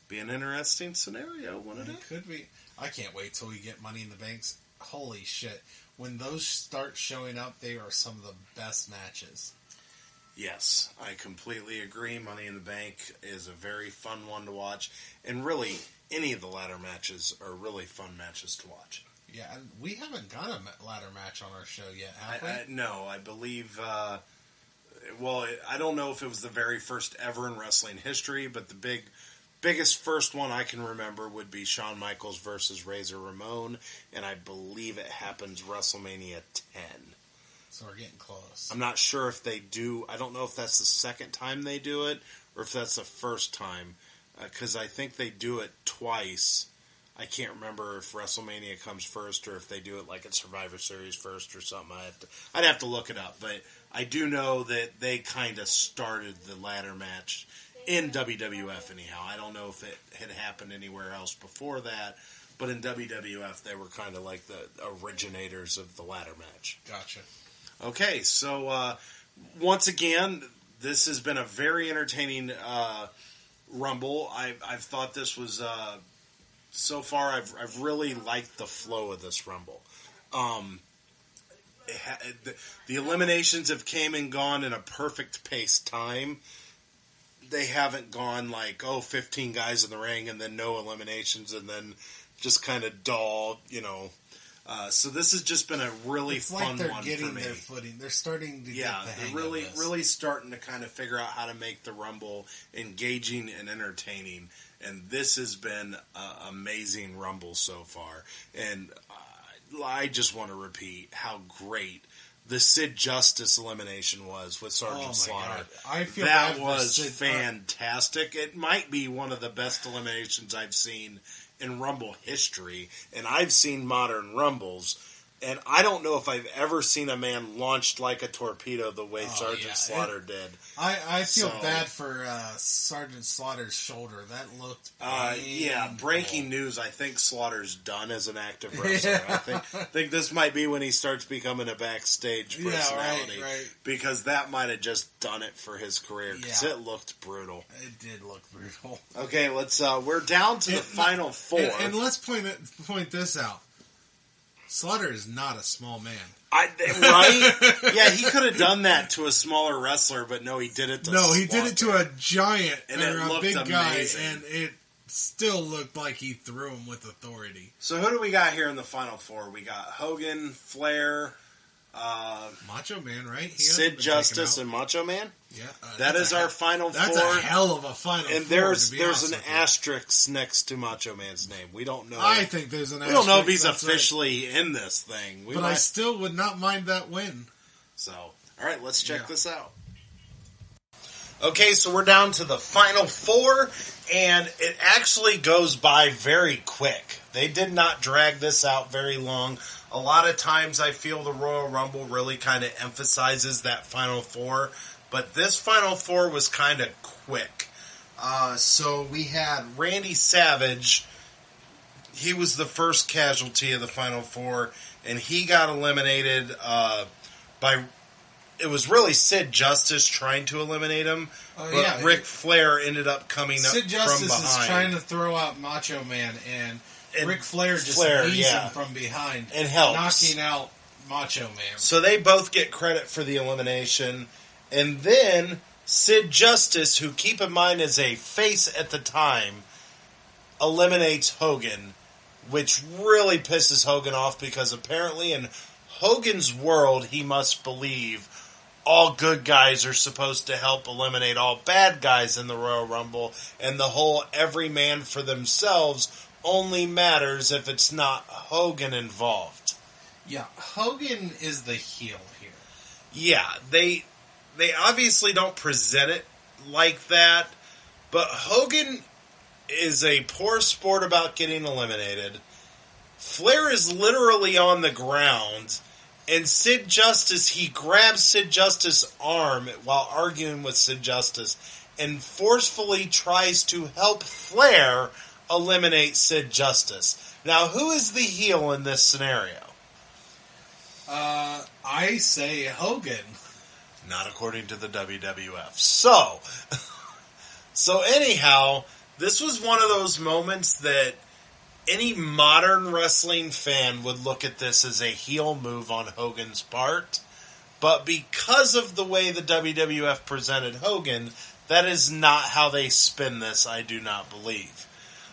S2: Be an interesting scenario, wouldn't it?
S3: It could be. I can't wait till we get Money in the Banks. Holy shit. When those start showing up, they are some of the best matches.
S2: Yes, I completely agree. Money in the Bank is a very fun one to watch. And really, any of the ladder matches are really fun matches to watch.
S3: Yeah, and we haven't got a ladder match on our show yet, have we?
S2: No, I believe... I don't know if it was the very first ever in wrestling history, but the biggest first one I can remember would be Shawn Michaels versus Razor Ramon, and I believe it happens WrestleMania 10.
S3: So we're getting close.
S2: I'm not sure if they do. I don't know if that's the second time they do it or if that's the first time, because I think they do it twice. I can't remember if WrestleMania comes first or if they do it like at Survivor Series first or something. I'd have to look it up, but I do know that they kind of started the ladder match in WWF anyhow. I don't know if it had happened anywhere else before that, but in WWF they were kind of like the originators of the ladder match.
S3: Gotcha.
S2: Okay, so once again, this has been a very entertaining Rumble. I've thought this was so far. I've really liked the flow of this Rumble. The eliminations have came and gone in a perfect paced time. They haven't gone like 15 guys in the ring and then no eliminations and then just kind of dull, So this has just been a really fun one for me. It's like they're getting their footing.
S3: They're starting to get the hang of this.
S2: Really starting to kind of figure out how to make the Rumble engaging and entertaining. And this has been an amazing Rumble so far. And I just want to repeat how great the Sid Justice elimination was with Sergeant Slaughter.
S3: I feel
S2: that was fantastic. It might be one of the best eliminations I've seen in Rumble history, and I've seen modern Rumbles, and I don't know if I've ever seen a man launched like a torpedo the way Sergeant Slaughter did.
S3: I feel bad for Sergeant Slaughter's shoulder. That looked
S2: breaking news. I think Slaughter's done as an active wrestler. I think this might be when he starts becoming a backstage personality.
S3: Right.
S2: Because that might have just done it for his career, because it looked brutal.
S3: It did look brutal.
S2: Okay, let's. We're down to the final four.
S3: And let's point this out. Slaughter is not a small man.
S2: Right? Yeah, he could have done that to a smaller wrestler, but no, he did it to Slaughter.
S3: He did it to a giant
S2: and it looked
S3: big
S2: amazing.
S3: Guy, and it still looked like he threw him with authority.
S2: So who do we got here in the final four? We got Hogan, Flair,
S3: Macho Man, right?
S2: Sid Justice and Macho Man?
S3: Yeah.
S2: That is our final four.
S3: That's a hell of a final four.
S2: And there's an asterisk next to Macho Man's name. We don't know.
S3: I think there's an asterisk.
S2: We don't know if he's officially in this thing.
S3: But I still would not mind that win.
S2: So, all right, let's check this out. Okay, so we're down to the final four, and it actually goes by very quick. They did not drag this out very long. A lot of times I feel the Royal Rumble really kind of emphasizes that final four, but this final four was kind of quick. So we had Randy Savage. He was the first casualty of the final four, and he got eliminated by... It was really Sid Justice trying to eliminate him, but Ric Flair ended up coming up from behind.
S3: Sid Justice is trying to throw out Macho Man, and Ric Flair just knees him from behind
S2: and helps,
S3: knocking out Macho Man.
S2: So they both get credit for the elimination, and then Sid Justice, who, keep in mind, is a face at the time, eliminates Hogan, which really pisses Hogan off because apparently in Hogan's world, he must believe all good guys are supposed to help eliminate all bad guys in the Royal Rumble, and the whole every man for themselves only matters if it's not Hogan involved.
S3: Yeah, Hogan is the heel here.
S2: Yeah, they obviously don't present it like that, but Hogan is a poor sport about getting eliminated. Flair is literally on the ground, and Sid Justice, he grabs Sid Justice's arm while arguing with Sid Justice and forcefully tries to help Flair eliminate Sid Justice. Now, who is the heel in this scenario?
S3: I say Hogan.
S2: Not according to the WWF. So anyhow, this was one of those moments that any modern wrestling fan would look at this as a heel move on Hogan's part. But because of the way the WWF presented Hogan, that is not how they spin this, I do not believe.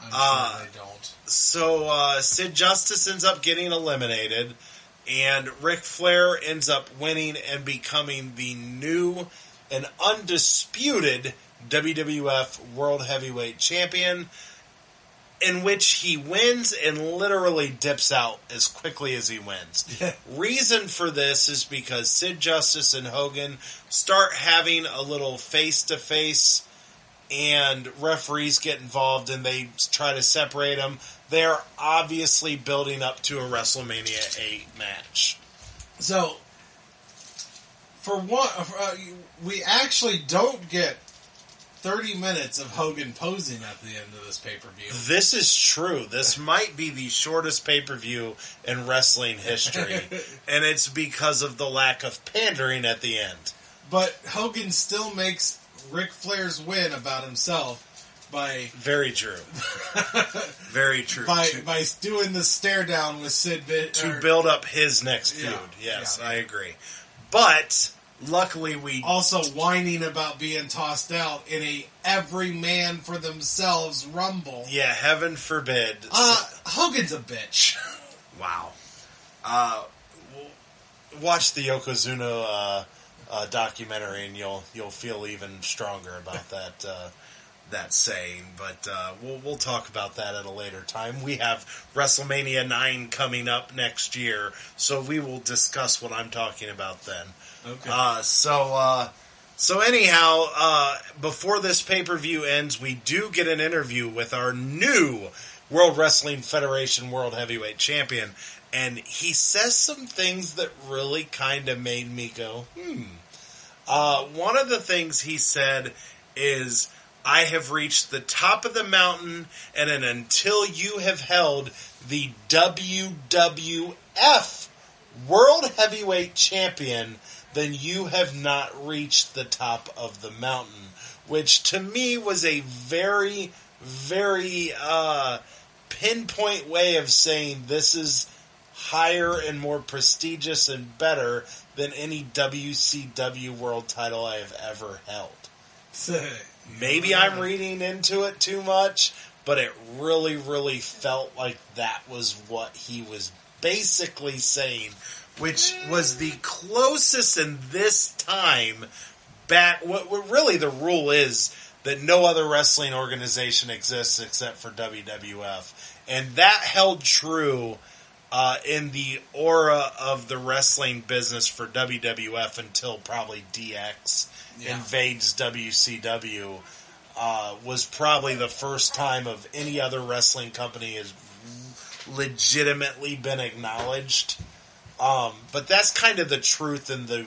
S3: I'm sure they don't.
S2: So Sid Justice ends up getting eliminated, and Ric Flair ends up winning and becoming the new and undisputed WWF World Heavyweight Champion, in which he wins and literally dips out as quickly as he wins. Reason for this is because Sid Justice and Hogan start having a little face-to-face, and referees get involved and they try to separate them. They're obviously building up to a WrestleMania 8 match.
S3: So, for one, we actually don't get 30 minutes of Hogan posing at the end of this pay-per-view.
S2: This is true. This might be the shortest pay-per-view in wrestling history, and it's because of the lack of pandering at the end.
S3: But Hogan still makes Ric Flair's win about himself by...
S2: Very true. Very true.
S3: By doing the stare down with Sid...
S2: To build up his next feud. Yes, I agree. But... luckily, we
S3: also whining about being tossed out in a every man for themselves Rumble.
S2: Yeah, heaven forbid.
S3: Hogan's a bitch.
S2: Wow. Watch the Yokozuna documentary, and you'll feel even stronger about that saying. But we'll talk about that at a later time. We have WrestleMania 9 coming up next year, so we will discuss what I'm talking about then.
S3: Okay.
S2: So anyhow, before this pay-per-view ends, we do get an interview with our new World Wrestling Federation World Heavyweight Champion, and he says some things that really kind of made me go, one of the things he said is, I have reached the top of the mountain, and until you have held the WWF World Heavyweight Champion, then you have not reached the top of the mountain. Which to me was a very, very pinpoint way of saying this is higher and more prestigious and better than any WCW world title I have ever held. Maybe I'm reading into it too much, but it really, really felt like that was what he was basically saying, which was the closest in this time back. What really the rule is that no other wrestling organization exists except for WWF, and that held true in the aura of the wrestling business for WWF until probably DX invades WCW. Was probably the first time of any other wrestling company has legitimately been acknowledged. But that's kind of the truth in the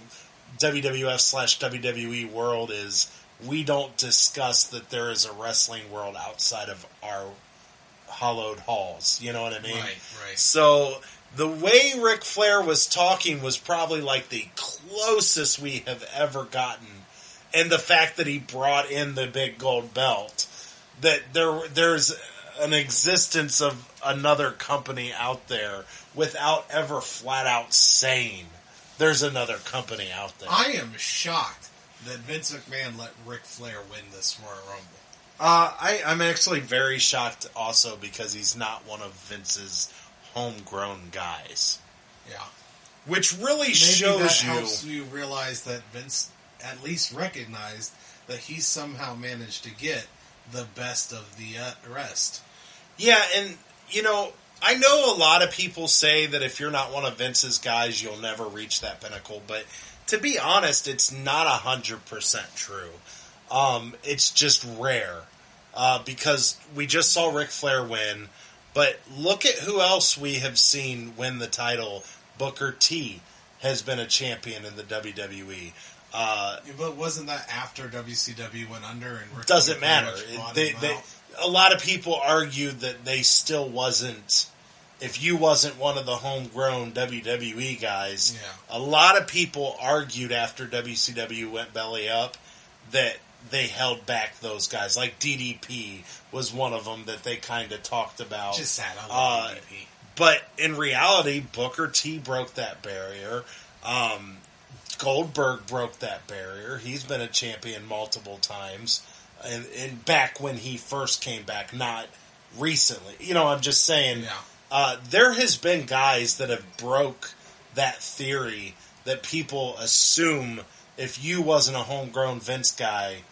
S2: WWF/WWE world, is we don't discuss that there is a wrestling world outside of our hollowed halls. You know what I mean?
S3: Right.
S2: So the way Ric Flair was talking was probably like the closest we have ever gotten. And the fact that he brought in the big gold belt, that there's an existence of another company out there without ever flat out saying there's another company out there.
S3: I am shocked that Vince McMahon let Ric Flair win this Royal Rumble.
S2: I'm actually very shocked also because he's not one of Vince's homegrown guys.
S3: Yeah.
S2: Which really
S3: Maybe
S2: shows
S3: that
S2: you...
S3: helps you realize that Vince at least recognized that he somehow managed to get the best of the rest.
S2: Yeah, and, I know a lot of people say that if you're not one of Vince's guys, you'll never reach that pinnacle, but to be honest, it's not 100% true. It's just rare. Because we just saw Ric Flair win, but look at who else we have seen win the title. Booker T has been a champion in the WWE.
S3: But wasn't that after WCW went under? And Ric
S2: doesn't
S3: Flair
S2: matter.
S3: pretty much brought him out?
S2: A lot of people argued that they still wasn't. If you wasn't one of the homegrown WWE guys,
S3: Yeah.
S2: A lot of people argued after WCW went belly up that they held back those guys. Like DDP was one of them that they kind of talked about.
S3: Just sad. I love DDP.
S2: But in reality, Booker T broke that barrier. Goldberg broke that barrier. He's been a champion multiple times. And back when he first came back, not recently. I'm just saying, there has been guys that have broke that theory that people assume if you wasn't a homegrown Vince guy,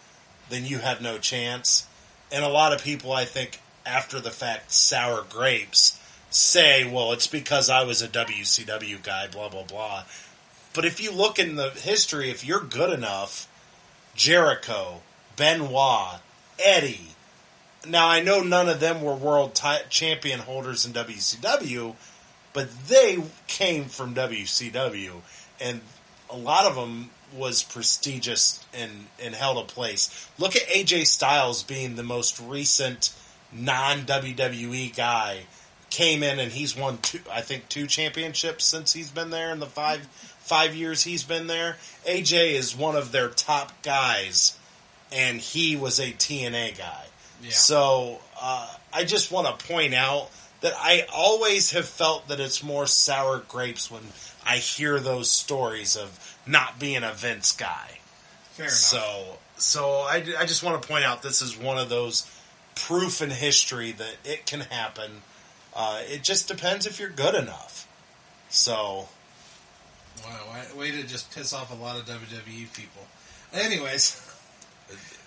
S2: then you have no chance. And a lot of people, I think, after the fact, sour grapes, say, well, it's because I was a WCW guy, blah, blah, blah. But if you look in the history, if you're good enough, Jericho, Benoit, Eddie. Now, I know none of them were world champion holders in WCW, but they came from WCW. And a lot of them was prestigious and held a place. Look at AJ Styles being the most recent non-WWE guy. Came in and he's won two championships since he's been there in the five years he's been there. AJ is one of their top guys, and he was a TNA guy. Yeah. So I just want to point out that I always have felt that it's more sour grapes when I hear those stories of not being a Vince guy.
S3: Fair enough.
S2: So I just want to point out this is one of those proof in history that it can happen. It just depends if you're good enough. So...
S3: Wow, way to just piss off a lot of WWE people. Anyways,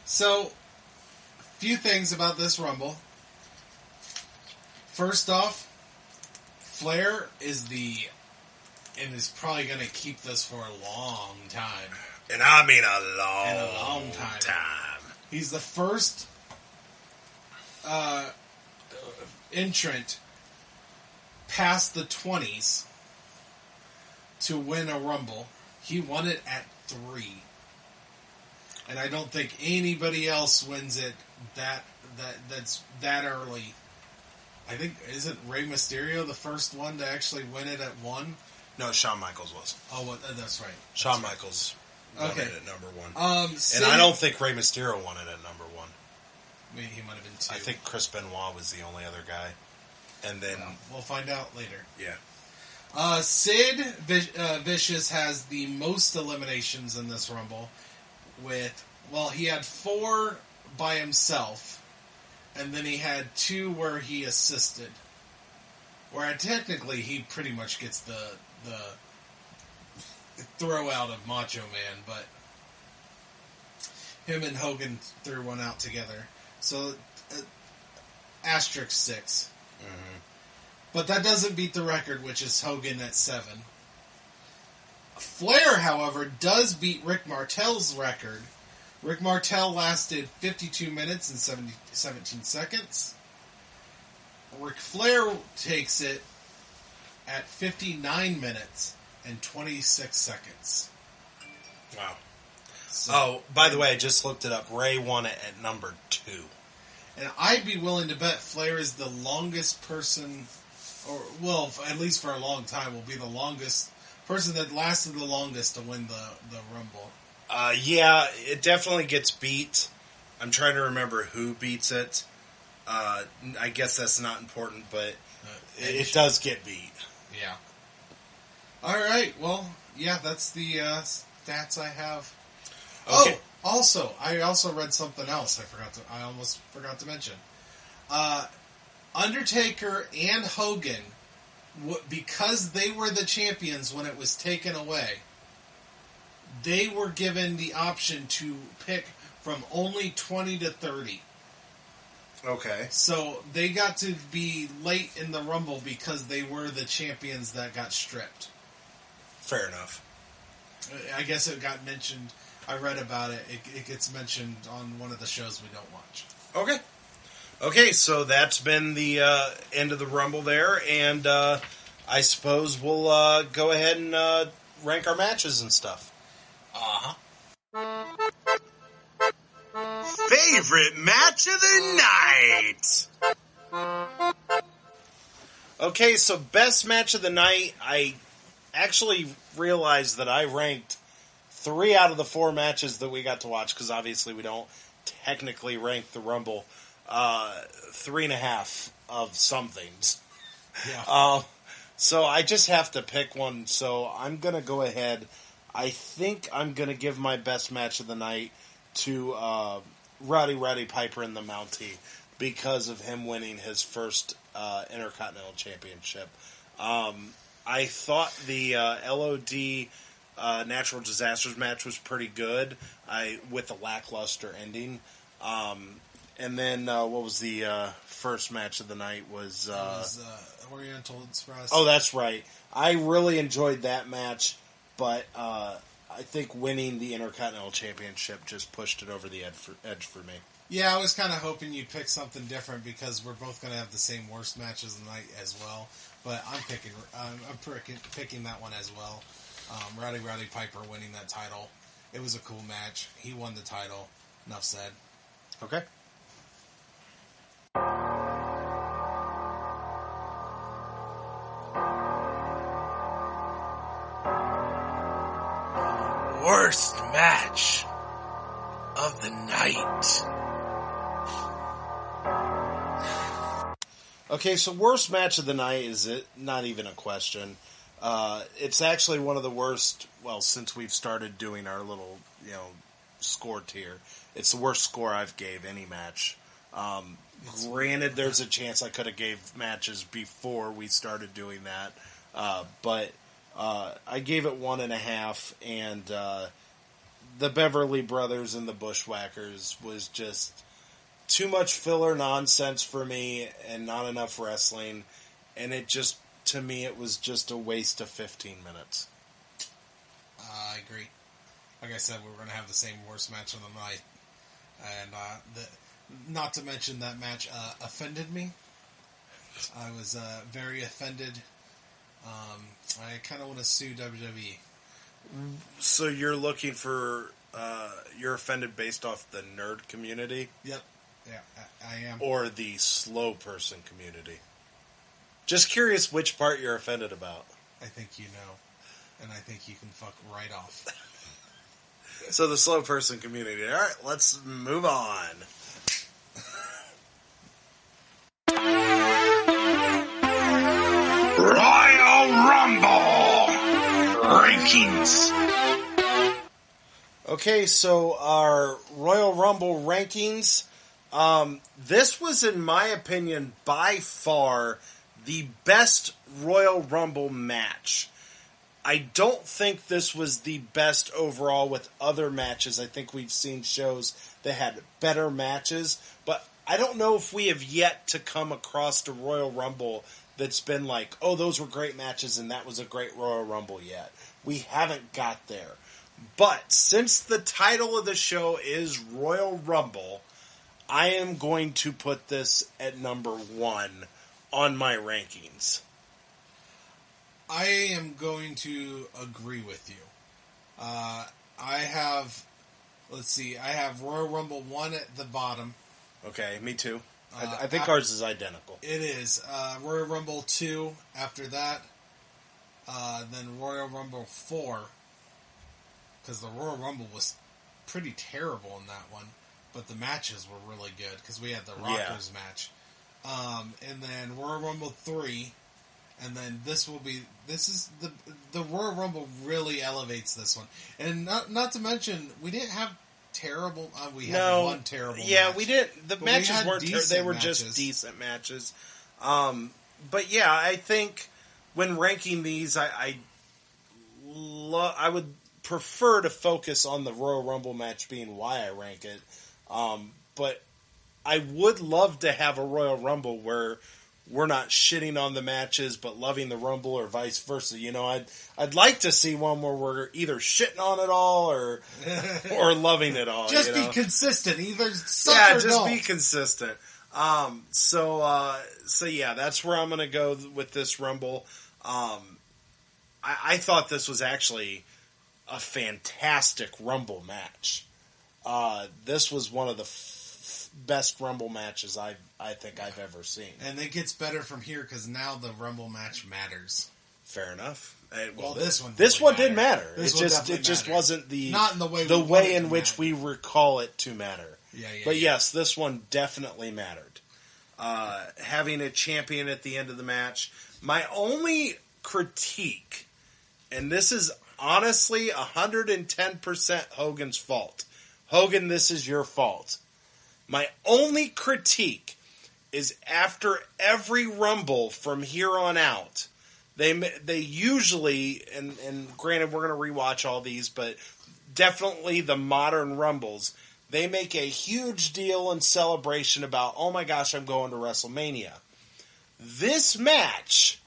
S3: so, few things about this Rumble. First off, Flair is is probably going to keep this for a long time.
S2: And I mean a long time.
S3: He's the first entrant past the 20s to win a Rumble. He won it at 3. And I don't think anybody else wins it that's that early. I think, isn't Rey Mysterio the first one to actually win it at 1?
S2: No, Shawn Michaels was.
S3: Oh, well, that's right.
S2: Shawn Michaels won it at number 1.
S3: And
S2: I don't think Rey Mysterio won it at number 1.
S3: Maybe he might have been 2.
S2: I think Chris Benoit was the only other guy. And then...
S3: we'll find out later.
S2: Yeah.
S3: Sid Vicious has the most eliminations in this Rumble he had 4 by himself, and then he had 2 where he assisted. Where technically he pretty much gets the throw out of Macho Man, but him and Hogan threw one out together. So, asterisk 6.
S2: Mm-hmm.
S3: But that doesn't beat the record, which is Hogan at 7. Flair, however, does beat Rick Martel's record. Rick Martel lasted 52 minutes and 17 seconds. Ric Flair takes it at 59 minutes and 26 seconds.
S2: Wow.
S3: So,
S2: by the way, I just looked it up. Ray won it at number 2.
S3: And I'd be willing to bet Flair is the longest person... at least for a long time, will be the longest person that lasted the longest to win the Rumble.
S2: Yeah, it definitely gets beat. I'm trying to remember who beats it. I guess that's not important, but it does get beat.
S3: Yeah. All right. Well, yeah, that's the stats I have.
S2: Okay.
S3: I also read something else. I almost forgot to mention. Undertaker and Hogan, because they were the champions when it was taken away, they were given the option to pick from only 20 to 30.
S2: Okay.
S3: So they got to be late in the Rumble because they were the champions that got stripped.
S2: Fair enough.
S3: I guess it got mentioned. I read about it. It gets mentioned on one of the shows we don't watch.
S2: Okay. Okay, so that's been the end of the Rumble there, and I suppose we'll go ahead and rank our matches and stuff.
S3: Uh-huh.
S2: Favorite match of the night! Okay, so best match of the night, I actually realized that I ranked 3 out of the 4 matches that we got to watch, because obviously we don't technically rank the Rumble. 3.5 of some things.
S3: Yeah.
S2: So I just have to pick one, so I'm going to go ahead. I think I'm going to give my best match of the night to Roddy Piper and the Mountie because of him winning his first Intercontinental Championship. I thought the LOD Natural Disasters match was pretty good with a lackluster ending. And then what was the first match of the night was...
S3: it was Oriental Express.
S2: Oh, that's right. I really enjoyed that match, but I think winning the Intercontinental Championship just pushed it over the edge for me.
S3: Yeah, I was kind of hoping you'd pick something different because we're both going to have the same worst matches of the night as well. But I'm picking that one as well. Roddy Piper winning that title. It was a cool match. He won the title. Enough said.
S2: Okay.
S3: Worst match of the night.
S2: Okay, so worst match of the night is it not even a question. It's actually one of the worst, well, since we've started doing our little, score tier. It's the worst score I've gave any match. Granted, there's a chance I could have gave matches before we started doing that. But I gave it 1.5, and the Beverly Brothers and the Bushwhackers was just too much filler nonsense for me and not enough wrestling. And it just, to me, it was just a waste of 15 minutes.
S3: I agree. Like I said, we were going to have the same worst match of the night. And not to mention that match offended me. I was very offended. I kind of want to sue WWE.
S2: So you're looking for, you're offended based off the nerd community?
S3: Yep. Yeah, I am.
S2: Or the slow person community? Just curious which part you're offended about.
S3: I think you know. And I think you can fuck right off.
S2: So the slow person community. All right, let's move on.
S1: Royal Rumble rankings.
S2: Okay, so our Royal Rumble rankings. This was, in my opinion, by far the best Royal Rumble match. I don't think this was the best overall with other matches. I think we've seen shows that had better matches, but I don't know if we have yet to come across a Royal Rumble that's been like, oh, those were great matches and that was a great Royal Rumble yet. We haven't got there. But since the title of the show is Royal Rumble, I am going to put this at number 1 on my rankings.
S3: I am going to agree with you. I have Royal Rumble 1 at the bottom.
S2: Okay, me too. I think ours is identical.
S3: It is. Royal Rumble 2 after that. Then Royal Rumble 4. Because the Royal Rumble was pretty terrible in that one. But the matches were really good. Because we had the Rockers match. And then Royal Rumble 3. And then this is the Royal Rumble really elevates this one. And not to mention, we didn't have terrible, we had one terrible match.
S2: We didn't, the matches weren't they were
S3: matches.
S2: just decent matches. But yeah, I think when ranking these, I would prefer to focus on the Royal Rumble match being why I rank it. But I would love to have a Royal Rumble where we're not shitting on the matches but loving the Rumble, or vice versa. You know, I'd like to see one where we're either shitting on it all or loving it all.
S3: Just be consistent. Either suck or
S2: just
S3: don't.
S2: be consistent. So yeah, that's where I'm going to go with this Rumble. I thought this was actually a fantastic Rumble match. This was one of the best Rumble matches I think I've ever seen.
S3: And it gets better from here because now the Rumble match matters.
S2: Fair enough.
S3: This one
S2: did matter.
S3: It
S2: just wasn't
S3: not in
S2: the way in which we recall it to matter. But yes, this one definitely mattered. Having a champion at the end of the match. My only critique, and this is honestly 110% Hogan's fault. Hogan, this is your fault. My only critique is after every Rumble from here on out, they usually, and granted we're going to rewatch all these, but definitely the modern Rumbles, they make a huge deal and celebration about, oh my gosh, I'm going to WrestleMania. This match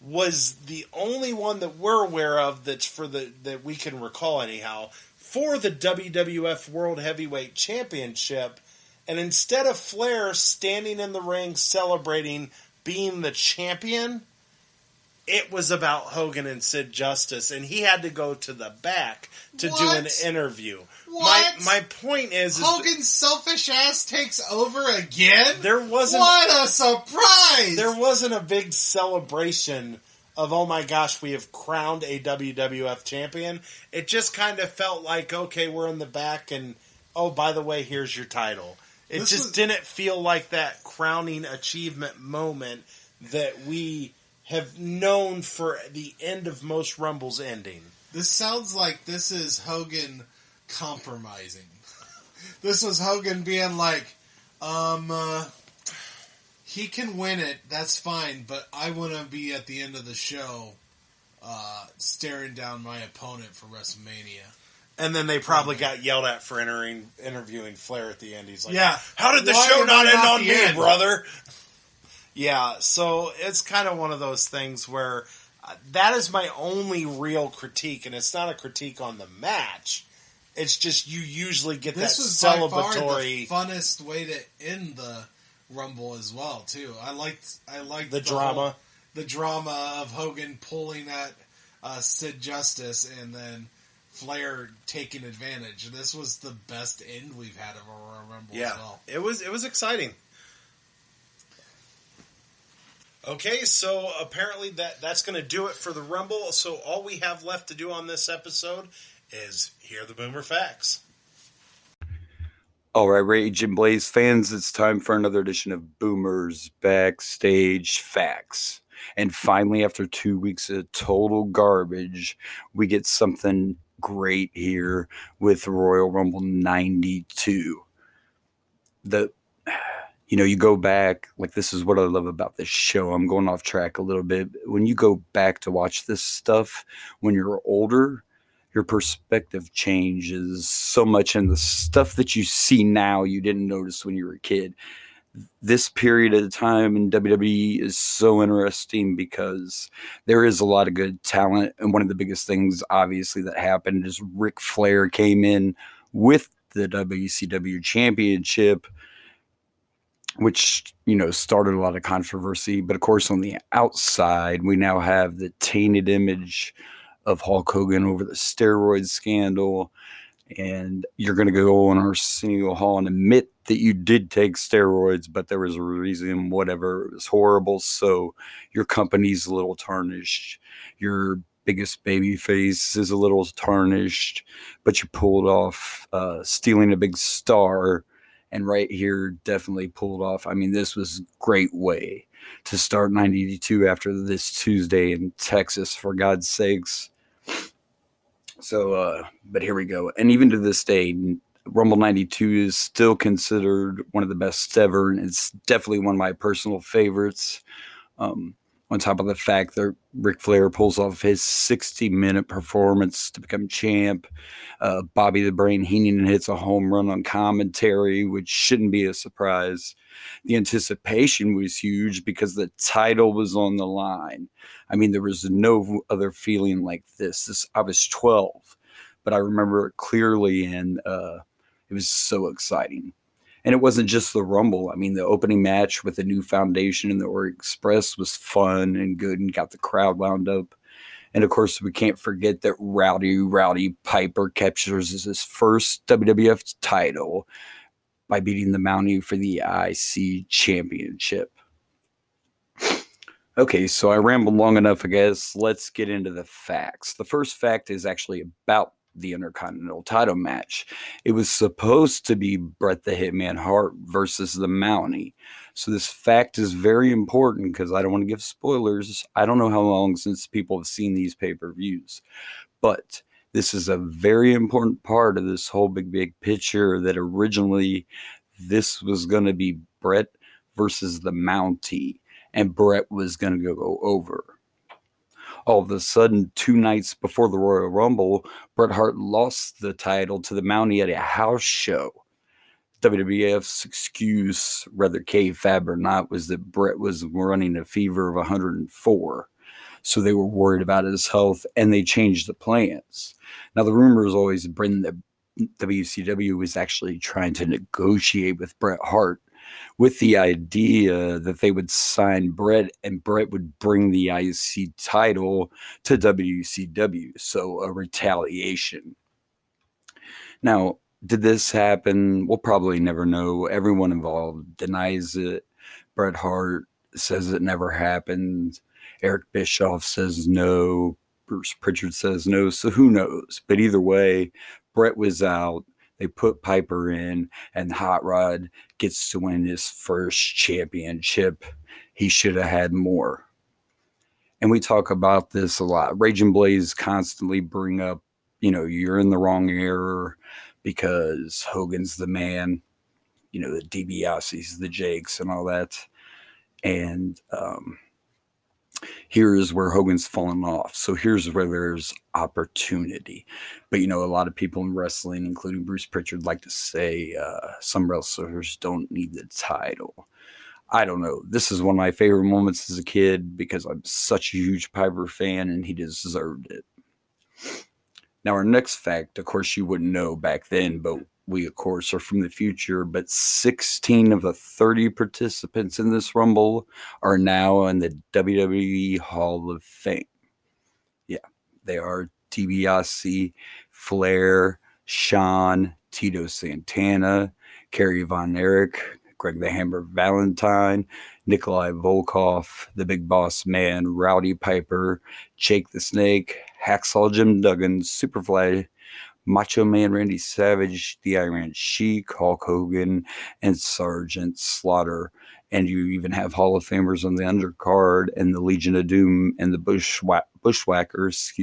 S2: was the only one that we're aware of that's that we can recall anyhow, for the WWF World Heavyweight Championship. And instead of Flair standing in the ring celebrating being the champion, it was about Hogan and Sid Justice, and he had to go to the back to do an interview.
S3: What?
S2: My point is
S3: Hogan's selfish ass takes over again?
S2: What
S3: a surprise!
S2: There wasn't a big celebration of, oh my gosh, we have crowned a WWF champion. It just kind of felt like, okay, we're in the back, and oh, by the way, here's your title. It didn't feel like that crowning achievement moment that we have known for the end of most Rumbles ending.
S3: This sounds like this is Hogan compromising. This was Hogan being like, he can win it, that's fine, but I want to be at the end of the show staring down my opponent for WrestleMania.
S2: And then they probably got yelled at for interviewing Flair at the end. He's like,
S3: yeah,
S2: how did the show not end on me, brother? Yeah, so it's kind of one of those things where that is my only real critique, and it's not a critique on the match. It's just you usually get that celebratory...
S3: By far the funnest way to end the Rumble as well, too. I liked
S2: the drama.
S3: The drama of Hogan pulling at Sid Justice and then Flair taking advantage. This was the best end we've had of a Royal Rumble as well.
S2: It was exciting. Okay, so apparently that's going to do it for the Rumble. So all we have left to do on this episode is hear the Boomer Facts.
S4: All right, Rage and Blaze fans, it's time for another edition of Boomer's Backstage Facts. And finally, after 2 weeks of total garbage, we get something great here with Royal Rumble 92. You go back, like, this is what I love about this show. I'm going off track a little bit. When you go back to watch this stuff, when you're older, your perspective changes so much, and the stuff that you see now you didn't notice when you were a kid. This period of time in WWE is so interesting because there is a lot of good talent, and one of the biggest things, obviously, that happened is Ric Flair came in with the WCW Championship, which, started a lot of controversy. But, of course, on the outside, we now have the tainted image of Hulk Hogan over the steroid scandal. And you're going to go on Arsenio Hall and admit that you did take steroids, but there was a reason, whatever. It was horrible. So your company's a little tarnished. Your biggest baby face is a little tarnished, but you pulled off stealing a big star. And right here, definitely pulled off. I mean, this was a great way to start 92 after this Tuesday in Texas, for God's sakes. So, but here we go. And even to this day, Rumble 92 is still considered one of the best ever, and it's definitely one of my personal favorites. On top of the fact that Ric Flair pulls off his 60-minute performance to become champ. Bobby the Brain Heenan hits a home run on commentary, which shouldn't be a surprise. The anticipation was huge because the title was on the line. I mean, there was no other feeling like this. I was 12, but I remember it clearly, and it was so exciting. And it wasn't just the Rumble. I mean, the opening match with the New Foundation and the Orient Express was fun and good and got the crowd wound up. And of course, we can't forget that Rowdy Piper captures his first WWF title by beating the Mountie for the IC Championship. Okay, so I rambled long enough, I guess. Let's get into the facts. The first fact is actually about the Intercontinental title match. It was supposed to be Bret the Hitman Hart versus the Mountie. So this fact is very important because I don't want to give spoilers. I don't know how long since people have seen these pay-per-views, but this is a very important part of this whole big picture, that originally this was going to be Bret versus the Mountie, and Bret was going to go over. All of a sudden, 2 nights before the Royal Rumble, Bret Hart lost the title to the Mountie at a house show. WWF's excuse, whether kayfabe or not, was that Bret was running a fever of 104. So they were worried about his health, and they changed the plans. Now, the rumor has always been that WCW was actually trying to negotiate with Bret Hart with the idea that they would sign Bret, and Bret would bring the IC title to WCW. So a retaliation. Now, did this happen? We'll probably never know. Everyone involved denies it. Bret Hart says it never happened. Eric Bischoff says no. Bruce Pritchard says no. So who knows? But either way, Bret was out. They put Piper in, and Hot Rod gets to win his first championship. He should have had more. And we talk about this a lot. Rage and Blaze constantly bring up, you're in the wrong era because Hogan's the man, the DiBiase's, the Jakes, and all that. And here is where Hogan's fallen off. So here's where there's opportunity. But, a lot of people in wrestling, including Bruce Pritchard, like to say some wrestlers don't need the title. I don't know. This is one of my favorite moments as a kid because I'm such a huge Piper fan, and he deserved it. Now, our next fact, of course, you wouldn't know back then, but we, of course, are from the future. But 16 of the 30 participants in this Rumble are now in the WWE Hall of Fame. Yeah, they are DiBiase, Flair, Shawn, Tito Santana, Kerry Von Erich, Greg the Hammer Valentine, Nikolai Volkov, the Big Boss Man, Rowdy Piper, Jake the Snake, Hacksaw Jim Duggan, Superfly, Macho Man Randy Savage, the Iron Sheik, Hulk Hogan, and Sergeant Slaughter. And you even have Hall of Famers on the undercard, and the Legion of Doom and the Bushwhackers,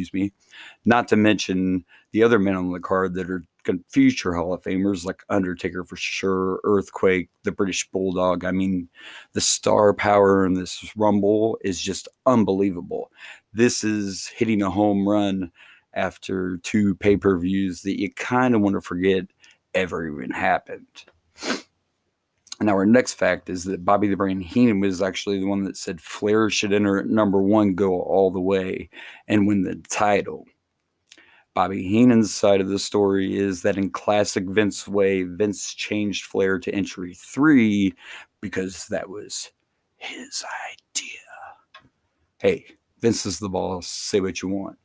S4: not to mention the other men on the card that are future Hall of Famers, like Undertaker for sure, Earthquake, the British Bulldog. I mean, the star power in this Rumble is just unbelievable. This is hitting a home run after 2 pay-per-views that you kind of want to forget ever even happened. Now, our next fact is that Bobby the Brain Heenan was actually the one that said Flair should enter at number 1, go all the way, and win the title. Bobby Heenan's side of the story is that in classic Vince way, Vince changed Flair to entry 3 because that was his idea. Hey, Vince is the boss. Say what you want.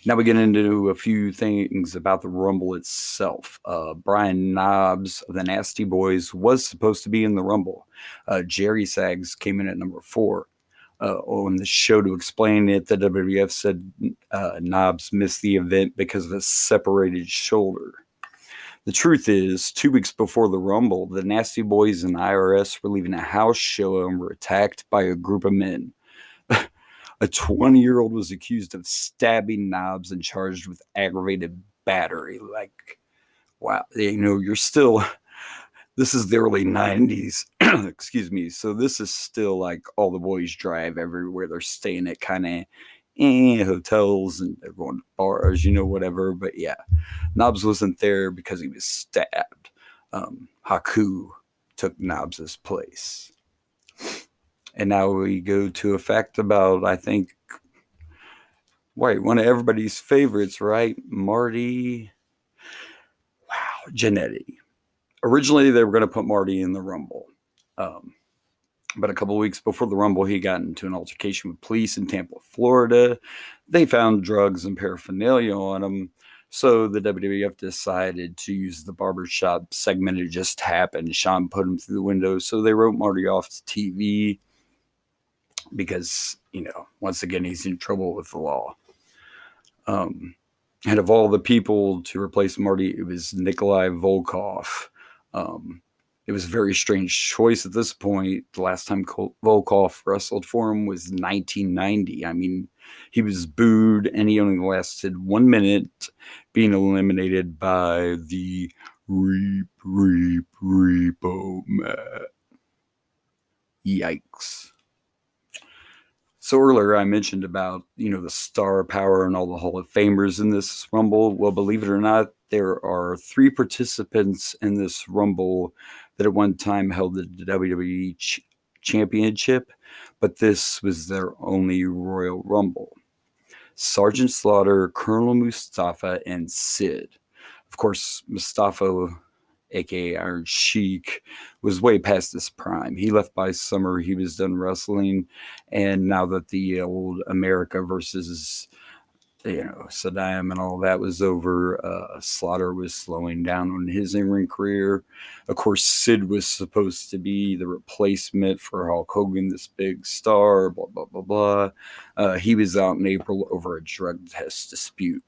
S4: Now we get into a few things about the Rumble itself. Brian Knobbs of the Nasty Boys was supposed to be in the Rumble. Jerry Sags came in at number 4. On the show to explain it, the WWF said Knobbs missed the event because of a separated shoulder. The truth is, 2 weeks before the Rumble, the Nasty Boys and IRS were leaving a house show and were attacked by a group of men. A 20-year-old was accused of stabbing Knobbs and charged with aggravated battery. Like, wow, you're still, this is the early 90s. Excuse me. So this is still like all the boys drive everywhere. They're staying at kind of hotels and they're going to bars, whatever. But yeah, Knobbs wasn't there because he was stabbed. Haku took Knobbs' place. And now we go to a fact about, I think, one of everybody's favorites, right? Marty. Wow, Jannetty. Originally, they were going to put Marty in the Rumble. But a couple of weeks before the Rumble, he got into an altercation with police in Tampa, Florida. They found drugs and paraphernalia on him. So the WWF decided to use the barbershop segment. It just happened. Sean put him through the window. So they wrote Marty off to TV because, once again, he's in trouble with the law. And of all the people to replace Marty, it was Nikolai Volkov. It was a very strange choice at this point. The last time Volkov wrestled for him was 1990. I mean, he was booed and he only lasted 1 minute, being eliminated by the Repo Man. Yikes. So earlier I mentioned about, the star power and all the Hall of Famers in this Rumble. Well, believe it or not, there are 3 participants in this Rumble that at one time held the WWE Championship, but this was their only Royal Rumble. Sergeant Slaughter, Colonel Mustafa, and Sid. Of course, Mustafa, aka Iron Sheik, was way past his prime. He left by summer. He was done wrestling. And now that the old America versus, Saddam and all that was over, Slaughter was slowing down on his in-ring career. Of course, Sid was supposed to be the replacement for Hulk Hogan, this big star, blah, blah, blah, blah. He was out in April over a drug test dispute.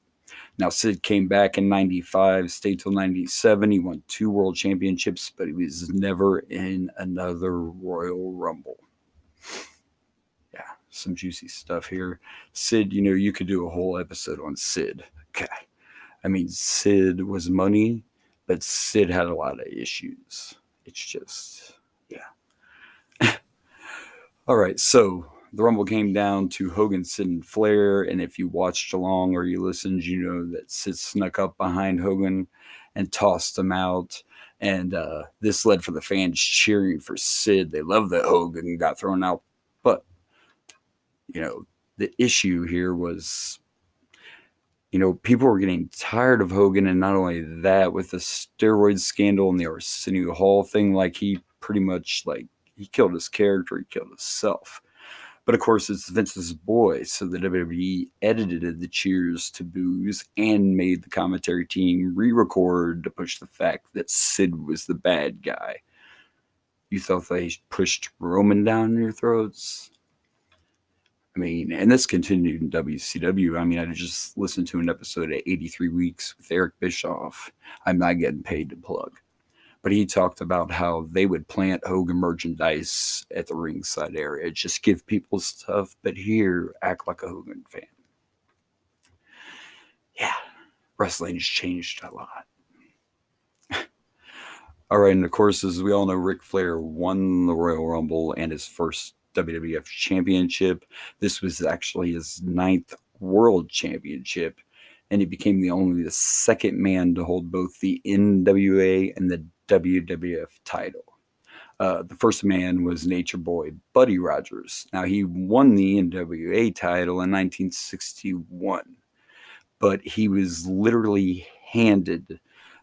S4: Now, Sid came back in 95, stayed till 97. He won 2 world championships, but he was never in another Royal Rumble. Yeah, some juicy stuff here. Sid, you could do a whole episode on Sid. Okay. I mean, Sid was money, but Sid had a lot of issues. It's just, yeah. All right, so the Rumble came down to Hogan, Sid, and Flair, and if you watched along or you listened, you know that Sid snuck up behind Hogan and tossed him out, and this led for the fans cheering for Sid. They loved that Hogan got thrown out, but, the issue here was, people were getting tired of Hogan, and not only that, with the steroid scandal and the Arsenio Hall thing, he pretty much, he killed his character, he killed himself. But of course, it's Vince's boy, so the WWE edited the cheers to boos and made the commentary team re-record to push the fact that Sid was the bad guy. You thought they pushed Roman down your throats? I mean, and this continued in WCW. I mean, I just listened to an episode of 83 Weeks with Eric Bischoff. I'm not getting paid to plug. But he talked about how they would plant Hogan merchandise at the ringside area. Just give people stuff, but here, act like a Hogan fan. Yeah, wrestling's changed a lot. All right, and of course, as we all know, Ric Flair won the Royal Rumble and his first WWF Championship. This was actually his 9th World Championship, and he became the second man to hold both the NWA and the WWF title. The first man was Nature Boy Buddy Rogers. Now, he won the NWA title in 1961, but he was literally handed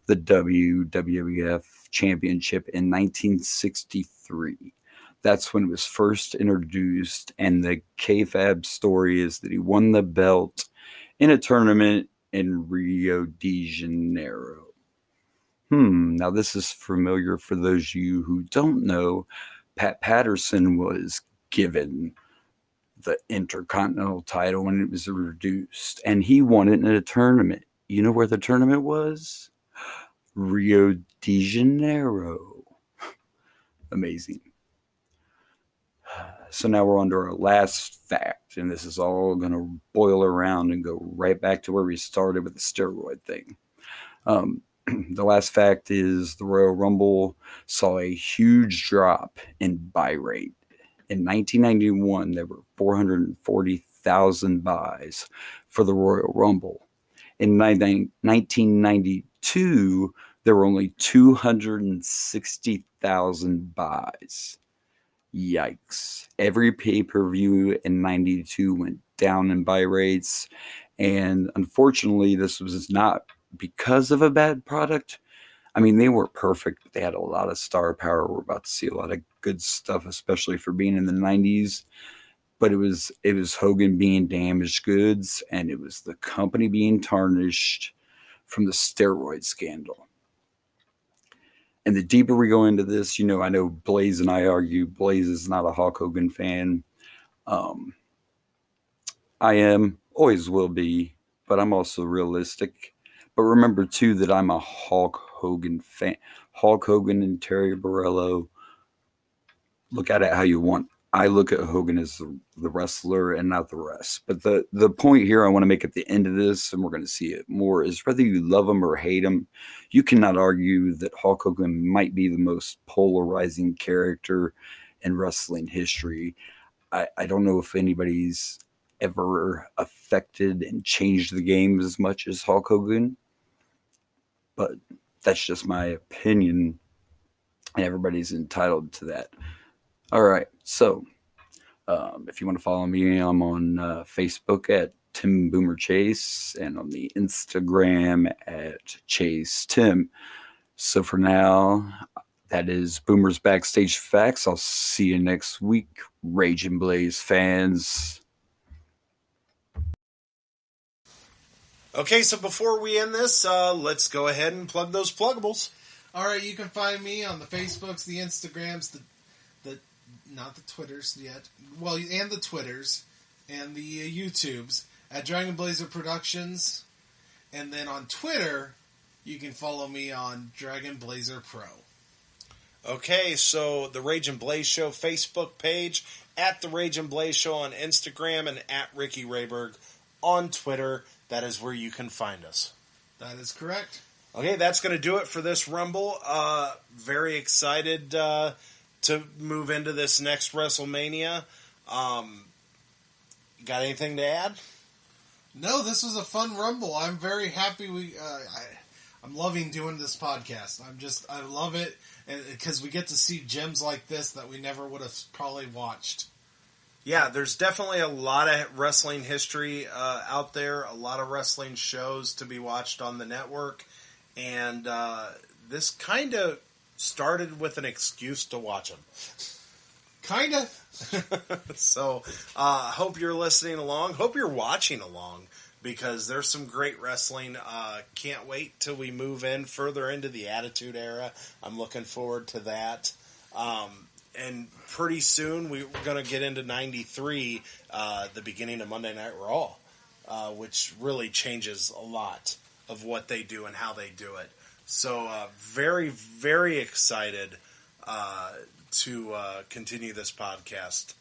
S4: the WWF Championship in 1963. That's when it was first introduced, and the kayfabe story is that he won the belt in a tournament in Rio de Janeiro. Now this is familiar for those of you who don't know. Pat Patterson was given the Intercontinental title when it was reduced, and he won it in a tournament. You know where the tournament was? Rio de Janeiro. Amazing. So now we're on to our last fact, and this is all going to boil around and go right back to where we started with the steroid thing. The last fact is the Royal Rumble saw a huge drop in buy rate. In 1991, there were 440,000 buys for the Royal Rumble. In 1992, there were only 260,000 buys. Yikes. Every pay-per-view in 92 went down in buy rates. And unfortunately, this was not because of a bad product. I mean, they weren't perfect, but they had a lot of star power. We're about to see a lot of good stuff, especially for being in the 90s. But it was Hogan being damaged goods, and it was the company being tarnished from the steroid scandal. And the deeper we go into this, I know Blaze and I argue Blaze is not a Hulk Hogan fan. I am, always will be, but I'm also realistic. But remember, too, that I'm a Hulk Hogan fan. Hulk Hogan and Terry Bollea, look at it how you want. I look at Hogan as the wrestler and not the rest. But the point here I want to make at the end of this, and we're going to see it more, is whether you love him or hate him, you cannot argue that Hulk Hogan might be the most polarizing character in wrestling history. I don't know if anybody's ever affected and changed the game as much as Hulk Hogan, but that's just my opinion, and everybody's entitled to that. All right, so if you want to follow me, I'm on Facebook at Tim Boomer Chase and on the Instagram at Chase Tim. So for now, that is Boomer's Backstage Facts. I'll see you next week, Rage and Blaze fans.
S2: Okay, so before we end this, let's go ahead and plug those pluggables.
S3: All right, you can find me on the Facebooks, the Instagrams, the not the Twitters yet. Well, and the Twitters and the YouTubes at Dragon Blazer Productions. And then on Twitter, you can follow me on Dragon Blazer Pro.
S2: Okay, so the Rage and Blaze Show Facebook page, at the Rage and Blaze Show on Instagram, and at Ricky Rayberg on Twitter. That is where you can find us.
S3: That is correct.
S2: Okay, that's going to do it for this Rumble. Very excited to move into this next WrestleMania. Got anything to add?
S3: No, this was a fun Rumble. I'm very happy I'm loving doing this podcast. I love it because we get to see gems like this that we never would have probably watched.
S2: Yeah, there's definitely a lot of wrestling history out there, a lot of wrestling shows to be watched on the network, and this kind of started with an excuse to watch them.
S3: Kind of.
S2: So, hope you're listening along. Hope you're watching along, because there's some great wrestling. Can't wait till we move in further into the Attitude Era. I'm looking forward to that. And pretty soon we're going to get into 93, the beginning of Monday Night Raw, which really changes a lot of what they do and how they do it. So very, very excited to continue this podcast.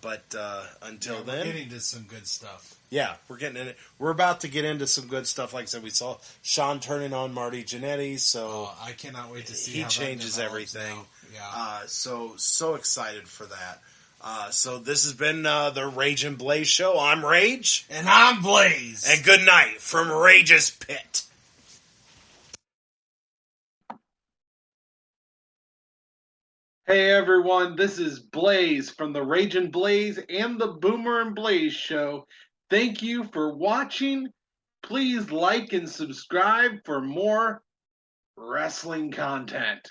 S2: But until then,
S3: we're getting to some good stuff.
S2: Yeah, we're getting in it. We're about to get into some good stuff. Like I said, we saw Sean turning on Marty Jannetty, so
S3: I cannot wait to see
S2: he
S3: how
S2: changes
S3: that
S2: everything.
S3: now. Yeah.
S2: So excited for that. So this has been the Rage and Blaze Show. I'm Rage.
S3: And I'm Blaze.
S2: And good night from Rage's Pit.
S5: Hey everyone, this is Blaze from the Rage and Blaze and the Boomer and Blaze Show. Thank you for watching. Please like and subscribe for more wrestling content.